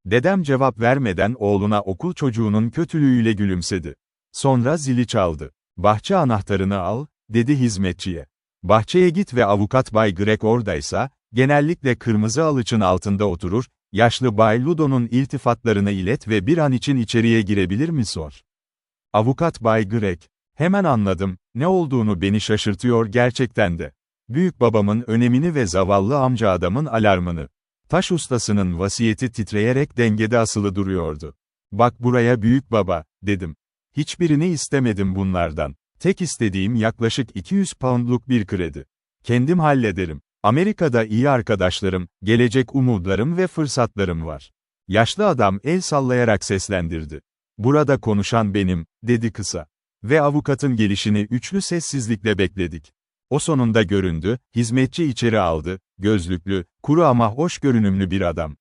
Dedem cevap vermeden oğluna okul çocuğunun kötülüğüyle gülümsedi. Sonra zili çaldı. Bahçe anahtarını al, dedi hizmetçiye. Bahçeye git ve avukat Bay Greg oradaysa, genellikle kırmızı alıçın altında oturur, yaşlı Bay Ludon'un iltifatlarını ilet ve bir an için içeriye girebilir mi sor. Avukat Bay Greg, hemen anladım, ne olduğunu beni şaşırtıyor gerçekten de. Büyük babamın önemini ve zavallı amca adamın alarmını. Taş ustasının vasiyeti titreyerek dengede asılı duruyordu. Bak buraya büyük baba, dedim. Hiçbirini istemedim bunlardan. Tek istediğim yaklaşık 200 poundluk bir kredi. Kendim hallederim. Amerika'da iyi arkadaşlarım, gelecek umutlarım ve fırsatlarım var. Yaşlı adam el sallayarak seslendirdi. Burada konuşan benim, dedi kısa. Ve avukatın gelişini üçlü sessizlikle bekledik. O sonunda göründü, hizmetçi içeri aldı, gözlüklü, kuru ama hoş görünümlü bir adam.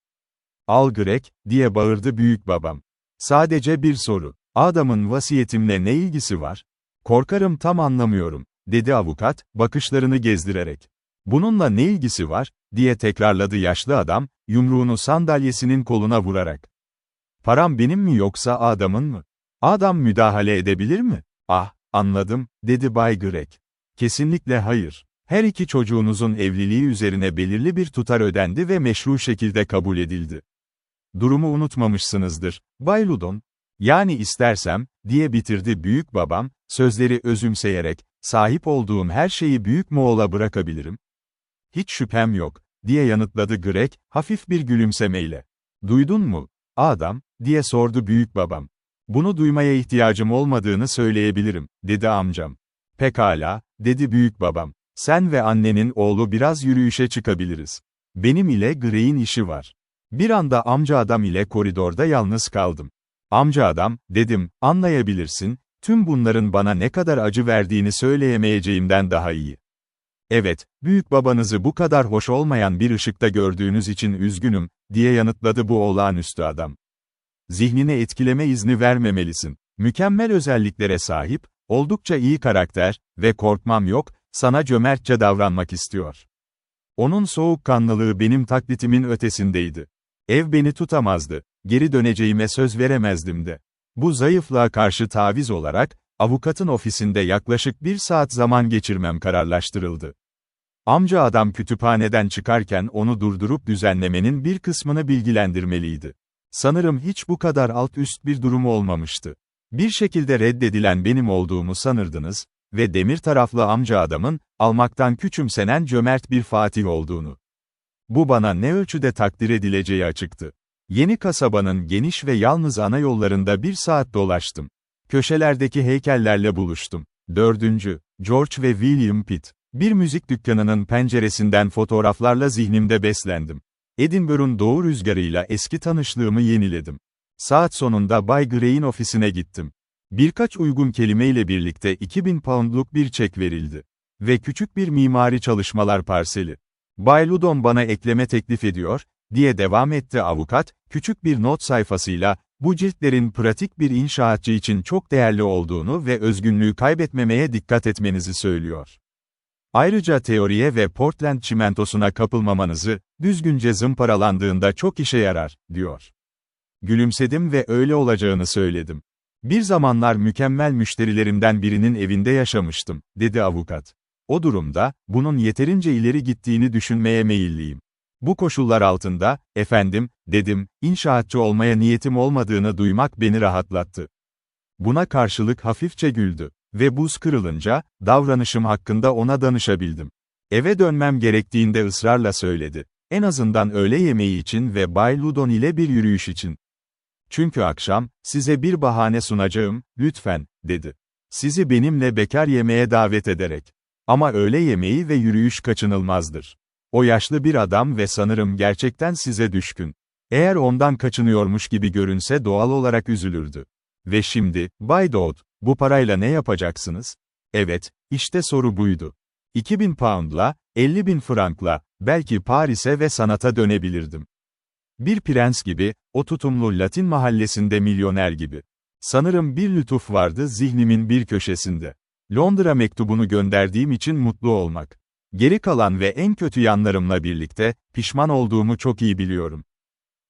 Al Greg, diye bağırdı büyük babam. Sadece bir soru. Adamın vasiyetimle ne ilgisi var? Korkarım tam anlamıyorum, dedi avukat, bakışlarını gezdirerek. Bununla ne ilgisi var, diye tekrarladı yaşlı adam, yumruğunu sandalyesinin koluna vurarak. Param benim mi yoksa adamın mı? Adam müdahale edebilir mi? Anladım, dedi Bay Greg. Kesinlikle hayır. Her iki çocuğunuzun evliliği üzerine belirli bir tutar ödendi ve meşru şekilde kabul edildi. Durumu unutmamışsınızdır, Bay Ludon. Yani istersem, diye bitirdi büyük babam, sözleri özümseyerek, sahip olduğum her şeyi büyük Moğol'a bırakabilirim. Hiç şüphem yok, diye yanıtladı Greg, hafif bir gülümsemeyle. Duydun mu, Adam, diye sordu büyükbabam. Bunu duymaya ihtiyacım olmadığını söyleyebilirim, dedi amcam. Pekala, dedi büyükbabam. Sen ve annenin oğlu biraz yürüyüşe çıkabiliriz. Benim ile Greg'in işi var. Bir anda amca adam ile koridorda yalnız kaldım. Amca adam, dedim, anlayabilirsin, tüm bunların bana ne kadar acı verdiğini söyleyemeyeceğimden daha iyi. Evet, büyük babanızı bu kadar hoş olmayan bir ışıkta gördüğünüz için üzgünüm, diye yanıtladı bu olağanüstü adam. Zihnine etkileme izni vermemelisin. Mükemmel özelliklere sahip, oldukça iyi karakter ve korkmam yok, sana cömertçe davranmak istiyor. Onun soğukkanlılığı benim taklitimin ötesindeydi. Ev beni tutamazdı, geri döneceğime söz veremezdim de. Bu zayıflığa karşı taviz olarak, avukatın ofisinde yaklaşık 1 saat zaman geçirmem kararlaştırıldı. Amca adam kütüphaneden çıkarken onu durdurup düzenlemenin bir kısmını bilgilendirmeliydi. Sanırım hiç bu kadar alt üst bir durumu olmamıştı. Bir şekilde reddedilen benim olduğumu sanırdınız ve demir taraflı amca adamın, almaktan küçümsenen cömert bir fatih olduğunu. Bu bana ne ölçüde takdir edileceği açıktı. Yeni kasabanın geniş ve yalnız ana yollarında 1 saat dolaştım. Köşelerdeki heykellerle buluştum. 4. George ve William Pitt. Bir müzik dükkanının penceresinden fotoğraflarla zihnimde beslendim. Edinburgh'un doğu rüzgarıyla eski tanışlığımı yeniledim. Saat sonunda Bay Gray'in ofisine gittim. Birkaç uygun kelimeyle birlikte 2000 poundluk bir çek verildi. Ve küçük bir mimari çalışmalar parseli. Bay Ludon bana ekleme teklif ediyor, diye devam etti avukat, küçük bir not sayfasıyla, bu ciltlerin pratik bir inşaatçı için çok değerli olduğunu ve özgünlüğü kaybetmemeye dikkat etmenizi söylüyor. Ayrıca teoriye ve Portland çimentosuna kapılmamanızı, düzgünce zımparalandığında çok işe yarar, diyor. Gülümsedim ve öyle olacağını söyledim. Bir zamanlar mükemmel müşterilerimden birinin evinde yaşamıştım, dedi avukat. O durumda, bunun yeterince ileri gittiğini düşünmeye meyilliyim. Bu koşullar altında, efendim, dedim, inşaatçı olmaya niyetim olmadığını duymak beni rahatlattı. Buna karşılık hafifçe güldü. Ve buz kırılınca, davranışım hakkında ona danışabildim. Eve dönmem gerektiğinde ısrarla söyledi. En azından öğle yemeği için ve Bay Ludon ile bir yürüyüş için. Çünkü akşam, size bir bahane sunacağım, lütfen, dedi. Sizi benimle bekar yemeğe davet ederek. Ama öğle yemeği ve yürüyüş kaçınılmazdır. O yaşlı bir adam ve sanırım gerçekten size düşkün. Eğer ondan kaçınıyormuş gibi görünse doğal olarak üzülürdü. Ve şimdi, Bay Dodd, bu parayla ne yapacaksınız? Evet, işte soru buydu. 2000 poundla, 50.000 frankla, belki Paris'e ve sanata dönebilirdim. Bir prens gibi, o tutumlu Latin mahallesinde milyoner gibi. Sanırım bir lütuf vardı zihnimin bir köşesinde. Londra mektubunu gönderdiğim için mutlu olmak. Geri kalan ve en kötü yanlarımla birlikte, pişman olduğumu çok iyi biliyorum.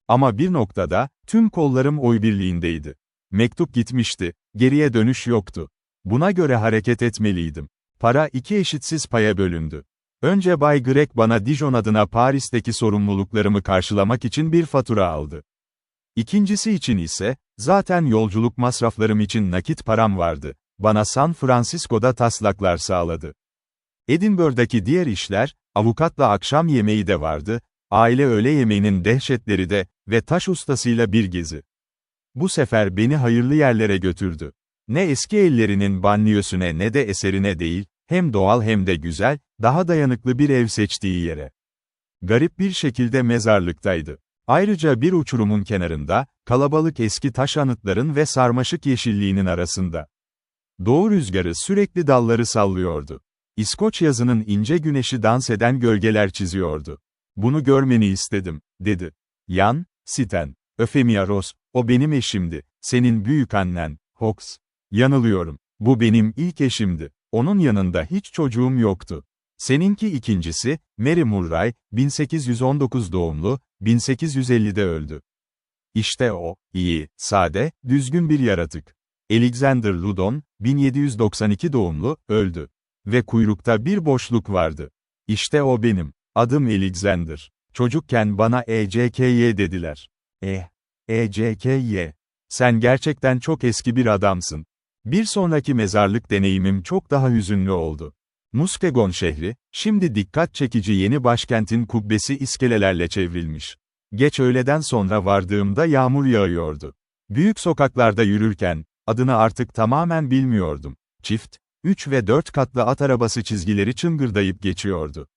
Ama bir noktada, tüm kollarım oy birliğindeydi. Mektup gitmişti, geriye dönüş yoktu. Buna göre hareket etmeliydim. Para 2 eşitsiz paya bölündü. Önce Bay Greg bana Dijon adına Paris'teki sorumluluklarımı karşılamak için bir fatura aldı. İkincisi için ise, zaten yolculuk masraflarım için nakit param vardı. Bana San Francisco'da taslaklar sağladı. Edinburgh'daki diğer işler, avukatla akşam yemeği de vardı, aile öğle yemeğinin dehşetleri de ve taş ustasıyla bir gezi. Bu sefer beni hayırlı yerlere götürdü. Ne eski ellerinin banliyösüne ne de eserine değil, hem doğal hem de güzel, daha dayanıklı bir ev seçtiği yere. Garip bir şekilde mezarlıktaydı. Ayrıca bir uçurumun kenarında, kalabalık eski taş anıtların ve sarmaşık yeşilliğinin arasında. Doğu rüzgarı sürekli dalları sallıyordu. İskoç yazının ince güneşi dans eden gölgeler çiziyordu. Bunu görmeni istedim, dedi. Jan Sitten. Öfemia Ross, o benim eşimdi. Senin büyükannen, Hox. Yanılıyorum. Bu benim ilk eşimdi. Onun yanında hiç çocuğum yoktu. Seninki ikincisi, Mary Murray, 1819 doğumlu, 1850'de öldü. İşte o, iyi, sade, düzgün bir yaratık. Alexander Ludon, 1792 doğumlu, öldü. Ve kuyrukta bir boşluk vardı. İşte o benim. Adım Alexander. Çocukken bana ECKY dediler. ECKY. Sen gerçekten çok eski bir adamsın. Bir sonraki mezarlık deneyimim çok daha hüzünlü oldu. Muskegon şehri, şimdi dikkat çekici yeni başkentin kubbesi iskelelerle çevrilmiş. Geç öğleden sonra vardığımda yağmur yağıyordu. Büyük sokaklarda yürürken, adını artık tamamen bilmiyordum. Çift, 3 ve 4 katlı at arabası çizgileri çıngırdayıp geçiyordu.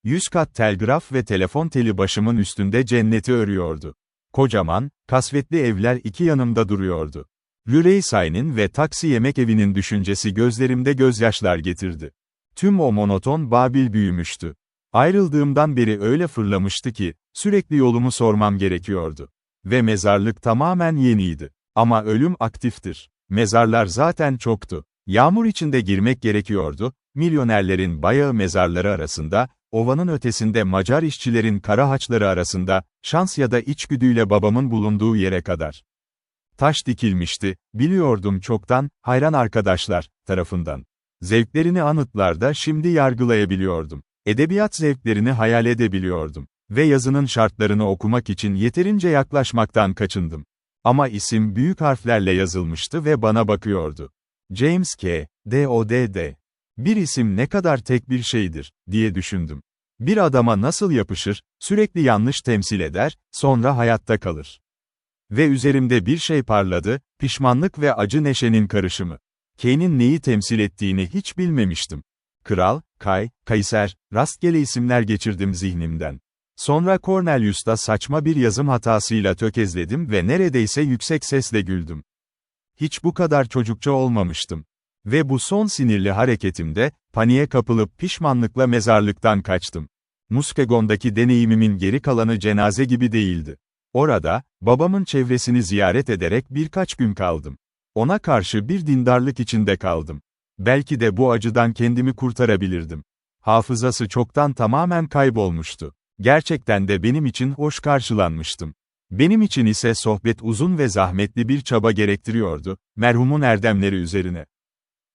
100 kat telgraf ve telefon teli başımın üstünde cenneti örüyordu. Kocaman, kasvetli evler iki yanımda duruyordu. Rüreysay'nin ve taksi yemek evinin düşüncesi gözlerimde gözyaşlar getirdi. Tüm o monoton Babil büyümüştü. Ayrıldığımdan beri öyle fırlamıştı ki, sürekli yolumu sormam gerekiyordu. Ve mezarlık tamamen yeniydi. Ama ölüm aktiftir. Mezarlar zaten çoktu. Yağmur içinde girmek gerekiyordu, milyonerlerin bayağı mezarları arasında, ovanın ötesinde Macar işçilerin kara haçları arasında, şans ya da içgüdüyle babamın bulunduğu yere kadar. Taş dikilmişti, biliyordum çoktan, hayran arkadaşlar, tarafından. Zevklerini anıtlarda şimdi yargılayabiliyordum. Edebiyat zevklerini hayal edebiliyordum. Ve yazının şartlarını okumak için yeterince yaklaşmaktan kaçındım. Ama isim büyük harflerle yazılmıştı ve bana bakıyordu. James K. D.O.D.D. Bir isim ne kadar tek bir şeydir, diye düşündüm. Bir adama nasıl yapışır, sürekli yanlış temsil eder, sonra hayatta kalır. Ve üzerimde bir şey parladı, pişmanlık ve acı neşenin karışımı. K'nin neyi temsil ettiğini hiç bilmemiştim. Kral, Kay, Kayser, rastgele isimler geçirdim zihnimden. Sonra Cornelius'ta saçma bir yazım hatasıyla tökezledim ve neredeyse yüksek sesle güldüm. Hiç bu kadar çocukça olmamıştım. Ve bu son sinirli hareketimde, paniğe kapılıp pişmanlıkla mezarlıktan kaçtım. Muskegon'daki deneyimimin geri kalanı cenaze gibi değildi. Orada, babamın çevresini ziyaret ederek birkaç gün kaldım. Ona karşı bir dindarlık içinde kaldım. Belki de bu acıdan kendimi kurtarabilirdim. Hafızası çoktan tamamen kaybolmuştu. Gerçekten de benim için hoş karşılanmıştım. Benim için ise sohbet uzun ve zahmetli bir çaba gerektiriyordu, merhumun erdemleri üzerine.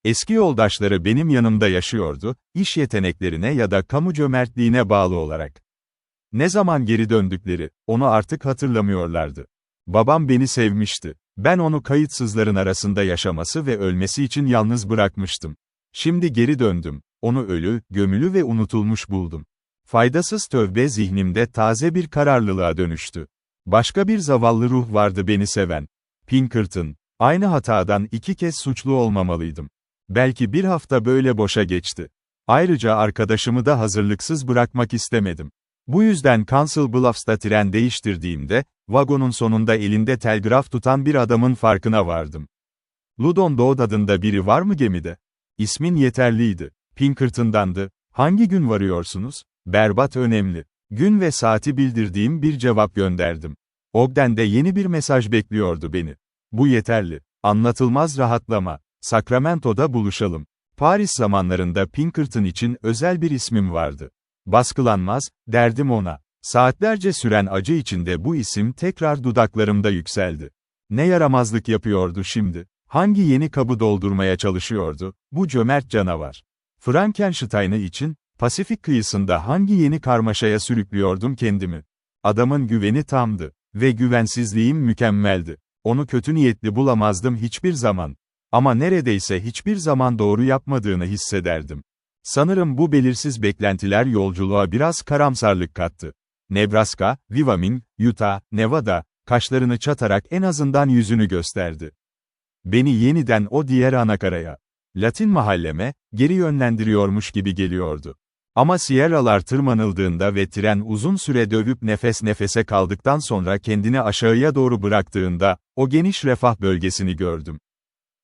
Eski yoldaşları benim yanımda yaşıyordu, iş yeteneklerine ya da kamu cömertliğine bağlı olarak. Ne zaman geri döndükleri, onu artık hatırlamıyorlardı. Babam beni sevmişti. Ben onu kayıtsızların arasında yaşaması ve ölmesi için yalnız bırakmıştım. Şimdi geri döndüm. Onu ölü, gömülü ve unutulmuş buldum. Faydasız tövbe zihnimde taze bir kararlılığa dönüştü. Başka bir zavallı ruh vardı beni seven. Pinkerton. Aynı hatadan 2 kez suçlu olmamalıydım. Belki bir hafta böyle boşa geçti. Ayrıca arkadaşımı da hazırlıksız bırakmak istemedim. Bu yüzden Council Bluffs'ta tren değiştirdiğimde, vagonun sonunda elinde telgraf tutan bir adamın farkına vardım. Loudon Dodd adında biri var mı gemide? İsmin yeterliydi. Pinkerton'dandı. Hangi gün varıyorsunuz? Berbat önemli. Gün ve saati bildirdiğim bir cevap gönderdim. Ogden'de yeni bir mesaj bekliyordu beni. Bu yeterli. Anlatılmaz rahatlama. Sacramento'da buluşalım. Paris zamanlarında Pinkerton için özel bir ismim vardı. Baskılanmaz, derdim ona. Saatlerce süren acı içinde bu isim tekrar dudaklarımda yükseldi. Ne yaramazlık yapıyordu şimdi? Hangi yeni kabı doldurmaya çalışıyordu, bu cömert canavar? Frankenstein'ı için, Pasifik kıyısında hangi yeni karmaşaya sürüklüyordum kendimi? Adamın güveni tamdı. Ve güvensizliğim mükemmeldi. Onu kötü niyetli bulamazdım hiçbir zaman. Ama neredeyse hiçbir zaman doğru yapmadığını hissederdim. Sanırım bu belirsiz beklentiler yolculuğa biraz karamsarlık kattı. Nebraska, Wyoming, Utah, Nevada, kaşlarını çatarak en azından yüzünü gösterdi. Beni yeniden o diğer anakaraya, Latin mahalleme, geri yönlendiriyormuş gibi geliyordu. Ama Sierralar tırmanıldığında ve tren uzun süre dövüp nefes nefese kaldıktan sonra kendini aşağıya doğru bıraktığında, o geniş refah bölgesini gördüm.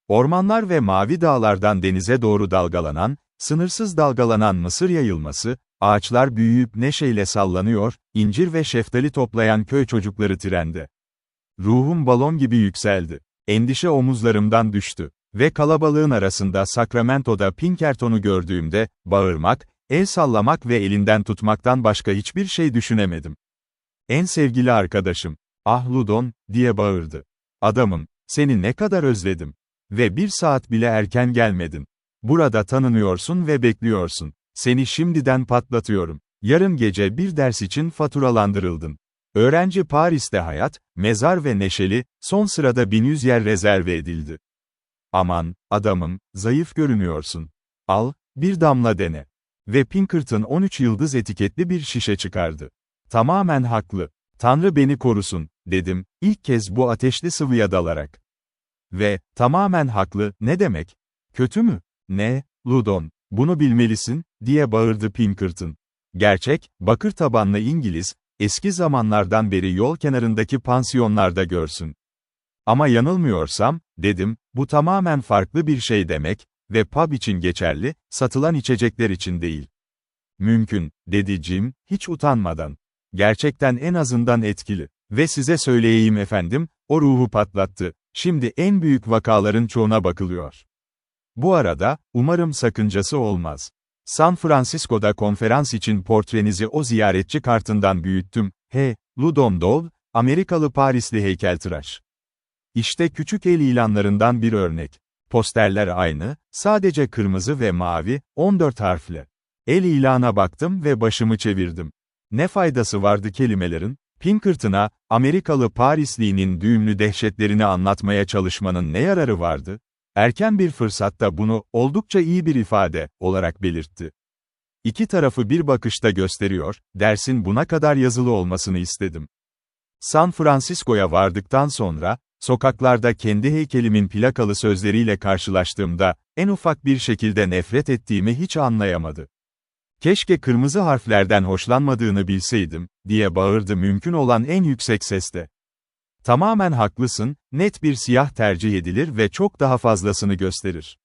Ormanlar ve mavi dağlardan denize doğru dalgalanan, sınırsız dalgalanan mısır yayılması, ağaçlar büyüyüp neşeyle sallanıyor, incir ve şeftali toplayan köy çocukları trende. Ruhum balon gibi yükseldi. Endişe omuzlarımdan düştü. Ve kalabalığın arasında Sacramento'da Pinkerton'u gördüğümde, bağırmak, el sallamak ve elinden tutmaktan başka hiçbir şey düşünemedim. En sevgili arkadaşım, ah Loudon, diye bağırdı. Adamım, seni ne kadar özledim. Ve 1 saat bile erken gelmedin. Burada tanınıyorsun ve bekliyorsun. Seni şimdiden patlatıyorum. Yarın gece bir ders için faturalandırıldın. Öğrenci Paris'te hayat, mezar ve neşeli, son sırada 1100 yer rezerve edildi. Aman, adamım, zayıf görünüyorsun. Al, Bir damla dene. Ve Pinkerton 13 yıldız etiketli bir şişe çıkardı. Tamamen haklı. Tanrı beni korusun, dedim, ilk kez bu ateşli sıvıya dalarak. Ve, tamamen haklı, ne demek? Kötü mü? Ne, Loudon, bunu bilmelisin, diye bağırdı Pinkerton. Gerçek, bakır tabanlı İngiliz, eski zamanlardan beri yol kenarındaki pansiyonlarda görsün. Ama yanılmıyorsam, dedim, bu tamamen farklı bir şey demek ve pub için geçerli, satılan içecekler için değil. Mümkün, dedi Jim, hiç utanmadan. Gerçekten en azından etkili. Ve size söyleyeyim efendim, o ruhu patlattı. Şimdi en büyük vakaların çoğuna bakılıyor. Bu arada, umarım sakıncası olmaz. San Francisco'da konferans için portrenizi o ziyaretçi kartından büyüttüm. Loudon Dove, Amerikalı Parisli heykeltıraş. İşte küçük el ilanlarından bir örnek. Posterler aynı, sadece kırmızı ve mavi, 14 harfle. El ilana baktım ve başımı çevirdim. Ne faydası vardı kelimelerin? Pinkerton'a, Amerikalı Parisli'nin düğümlü dehşetlerini anlatmaya çalışmanın ne yararı vardı? Erken bir fırsatta bunu, oldukça iyi bir ifade, olarak belirtti. İki tarafı bir bakışta gösteriyor, dersin buna kadar yazılı olmasını istedim. San Francisco'ya vardıktan sonra, sokaklarda kendi heykelimin plakalı sözleriyle karşılaştığımda, en ufak bir şekilde nefret ettiğimi hiç anlayamadı. Keşke kırmızı harflerden hoşlanmadığını bilseydim, diye bağırdı mümkün olan en yüksek sesle. Tamamen haklısın, net bir siyah tercih edilir ve çok daha fazlasını gösterir.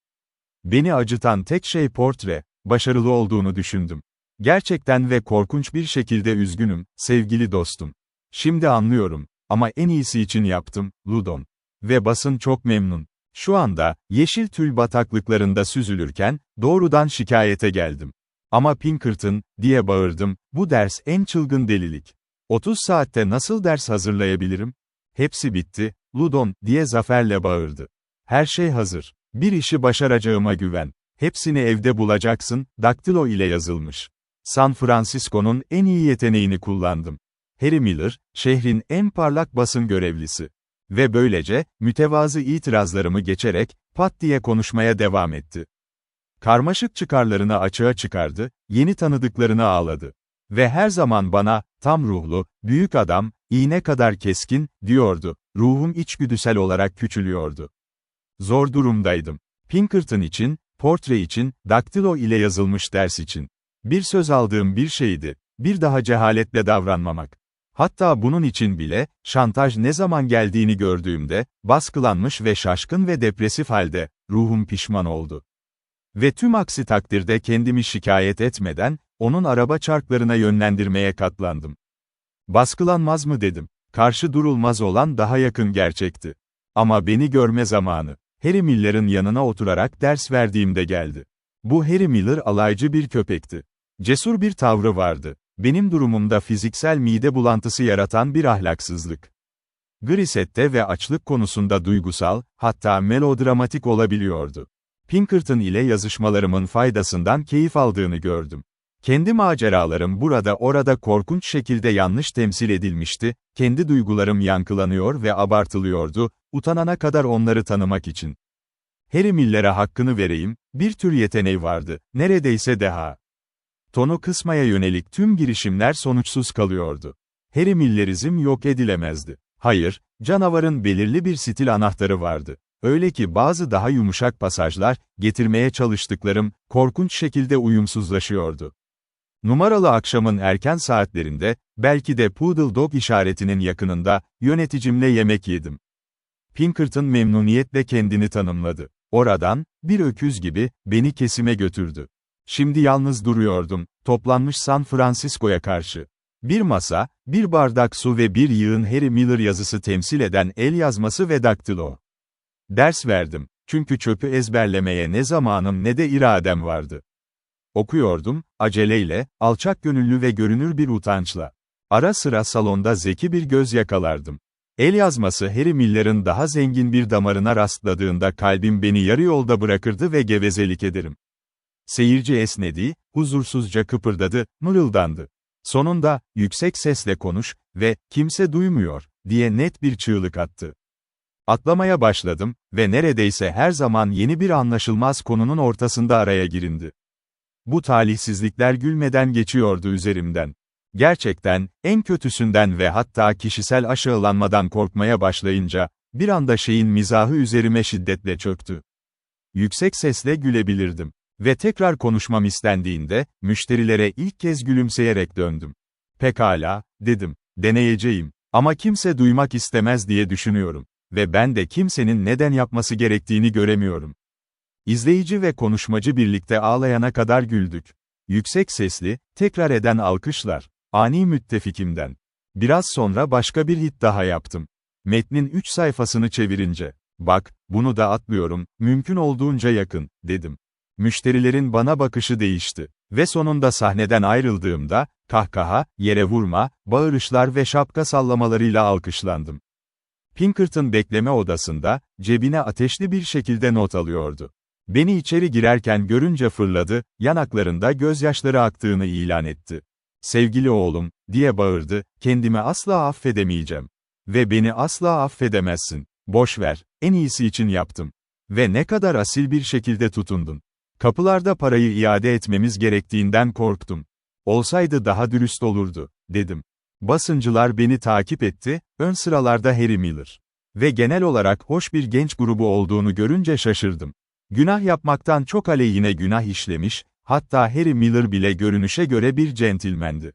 Beni acıtan tek şey portre, başarılı olduğunu düşündüm. Gerçekten ve korkunç bir şekilde üzgünüm, sevgili dostum. Şimdi anlıyorum, ama en iyisi için yaptım, Loudon. Ve basın çok memnun. Şu anda, yeşil tül bataklıklarında süzülürken, doğrudan şikayete geldim. Ama Pinkerton, diye bağırdım, bu ders en çılgın delilik. 30 saatte nasıl ders hazırlayabilirim? Hepsi bitti, Loudon, diye zaferle bağırdı. Her şey hazır. Bir işi başaracağıma güven. Hepsini evde bulacaksın, daktilo ile yazılmış. San Francisco'nun en iyi yeteneğini kullandım. Harry Miller, şehrin en parlak basın görevlisi. Ve böylece, mütevazı itirazlarımı geçerek, pat diye konuşmaya devam etti. Karmaşık çıkarlarını açığa çıkardı, yeni tanıdıklarını ağladı. Ve her zaman bana, tam ruhlu, büyük adam, iğne kadar keskin, diyordu. Ruhum içgüdüsel olarak küçülüyordu. Zor durumdaydım. Pinkerton için, portre için, daktilo ile yazılmış ders için. Bir söz aldığım bir şeydi. Bir daha cehaletle davranmamak. Hatta bunun için bile, şantaj ne zaman geldiğini gördüğümde, baskılanmış ve şaşkın ve depresif halde, ruhum pişman oldu. Ve tüm aksi takdirde kendimi şikayet etmeden, onun araba çarklarına yönlendirmeye katlandım. Baskılanmaz mı dedim. Karşı durulmaz olan daha yakın gerçekti. Ama beni görme zamanı. Harry Miller'ın yanına oturarak ders verdiğimde geldi. Bu Harry Miller alaycı bir köpekti. Cesur bir tavrı vardı. Benim durumumda fiziksel mide bulantısı yaratan bir ahlaksızlık. Grisette ve açlık konusunda duygusal, hatta melodramatik olabiliyordu. Pinkerton ile yazışmalarımın faydasından keyif aldığını gördüm. Kendi maceralarım burada orada korkunç şekilde yanlış temsil edilmişti, kendi duygularım yankılanıyor ve abartılıyordu, utanana kadar onları tanımak için. Harry Miller'e hakkını vereyim, bir tür yeteneği vardı, neredeyse deha. Tonu kısmaya yönelik tüm girişimler sonuçsuz kalıyordu. Harry Millerizm yok edilemezdi. Hayır, canavarın belirli bir stil anahtarı vardı. Öyle ki bazı daha yumuşak pasajlar, getirmeye çalıştıklarım, korkunç şekilde uyumsuzlaşıyordu. Numaralı akşamın erken saatlerinde, belki de Poodle Dog işaretinin yakınında, yöneticimle yemek yedim. Pinkerton memnuniyetle kendini tanımladı. Oradan, bir öküz gibi, beni kesime götürdü. Şimdi yalnız duruyordum, toplanmış San Francisco'ya karşı. Bir masa, bir bardak su ve bir yığın Harry Miller yazısı temsil eden el yazması ve daktilo. Ders verdim, çünkü çöpü ezberlemeye ne zamanım ne de iradem vardı. Okuyordum, aceleyle, alçak gönüllü ve görünür bir utançla. Ara sıra salonda zeki bir göz yakalardım. El yazması Harry Miller'ın daha zengin bir damarına rastladığında kalbim beni yarı yolda bırakırdı ve gevezelik ederim. Seyirci esnedi, huzursuzca kıpırdadı, mırıldandı. Sonunda, yüksek sesle konuş ve kimse duymuyor, diye net bir çığlık attı. Atlamaya başladım ve neredeyse her zaman yeni bir anlaşılmaz konunun ortasında araya girindi. Bu talihsizlikler gülmeden geçiyordu üzerimden. Gerçekten, en kötüsünden ve hatta kişisel aşağılanmadan korkmaya başlayınca, bir anda şeyin mizahı üzerime şiddetle çöktü. Yüksek sesle gülebilirdim. Ve tekrar konuşmam istendiğinde, müşterilere ilk kez gülümseyerek döndüm. Pekala, dedim, deneyeceğim. Ama kimse duymak istemez diye düşünüyorum. Ve ben de kimsenin neden yapması gerektiğini göremiyorum. İzleyici ve konuşmacı birlikte ağlayana kadar güldük. Yüksek sesli, tekrar eden alkışlar. Ani müttefikimden. Biraz sonra başka bir hit daha yaptım. Metnin 3 sayfasını çevirince, bak, bunu da atlıyorum, mümkün olduğunca yakın, dedim. Müşterilerin bana bakışı değişti. Ve sonunda sahneden ayrıldığımda, kahkaha, yere vurma, bağırışlar ve şapka sallamalarıyla alkışlandım. Pinkerton bekleme odasında, cebine ateşli bir şekilde not alıyordu. Beni içeri girerken görünce fırladı, yanaklarında gözyaşları aktığını ilan etti. "Sevgili oğlum," diye bağırdı, "kendimi asla affedemeyeceğim. Ve beni asla affedemezsin. Boş ver, en iyisi için yaptım. Ve ne kadar asil bir şekilde tutundun. Kapılarda parayı iade etmemiz gerektiğinden korktum. Olsaydı daha dürüst olurdu," dedim. Basıncılar beni takip etti, ön sıralarda Harry Miller. Ve genel olarak hoş bir genç grubu olduğunu görünce şaşırdım. Günah yapmaktan çok aleyhine günah işlemiş, hatta Harry Miller bile görünüşe göre bir centilmendi.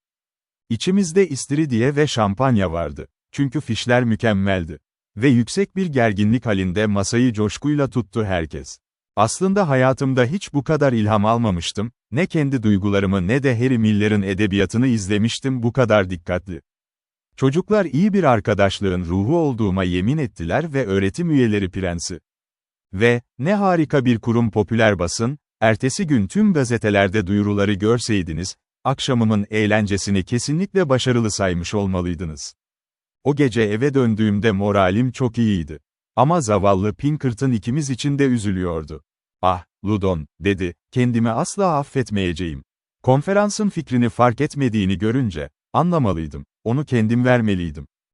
İçimizde istiridye ve şampanya vardı. Çünkü fişler mükemmeldi. Ve yüksek bir gerginlik halinde masayı coşkuyla tuttu herkes. Aslında hayatımda hiç bu kadar ilham almamıştım, ne kendi duygularımı ne de Harry Miller'ın edebiyatını izlemiştim bu kadar dikkatli. Çocuklar iyi bir arkadaşlığın ruhu olduğuma yemin ettiler ve öğretim üyeleri prensi. Ve, ne harika bir kurum popüler basın, ertesi gün tüm gazetelerde duyuruları görseydiniz, akşamımın eğlencesini kesinlikle başarılı saymış olmalıydınız. O gece eve döndüğümde moralim çok iyiydi. Ama zavallı Pinkerton ikimiz için de üzülüyordu. "Ah, Loudon," dedi, "kendimi asla affetmeyeceğim." Konferansın fikrini fark etmediğini görünce, anlamalıydım, onu kendim vermeliydim.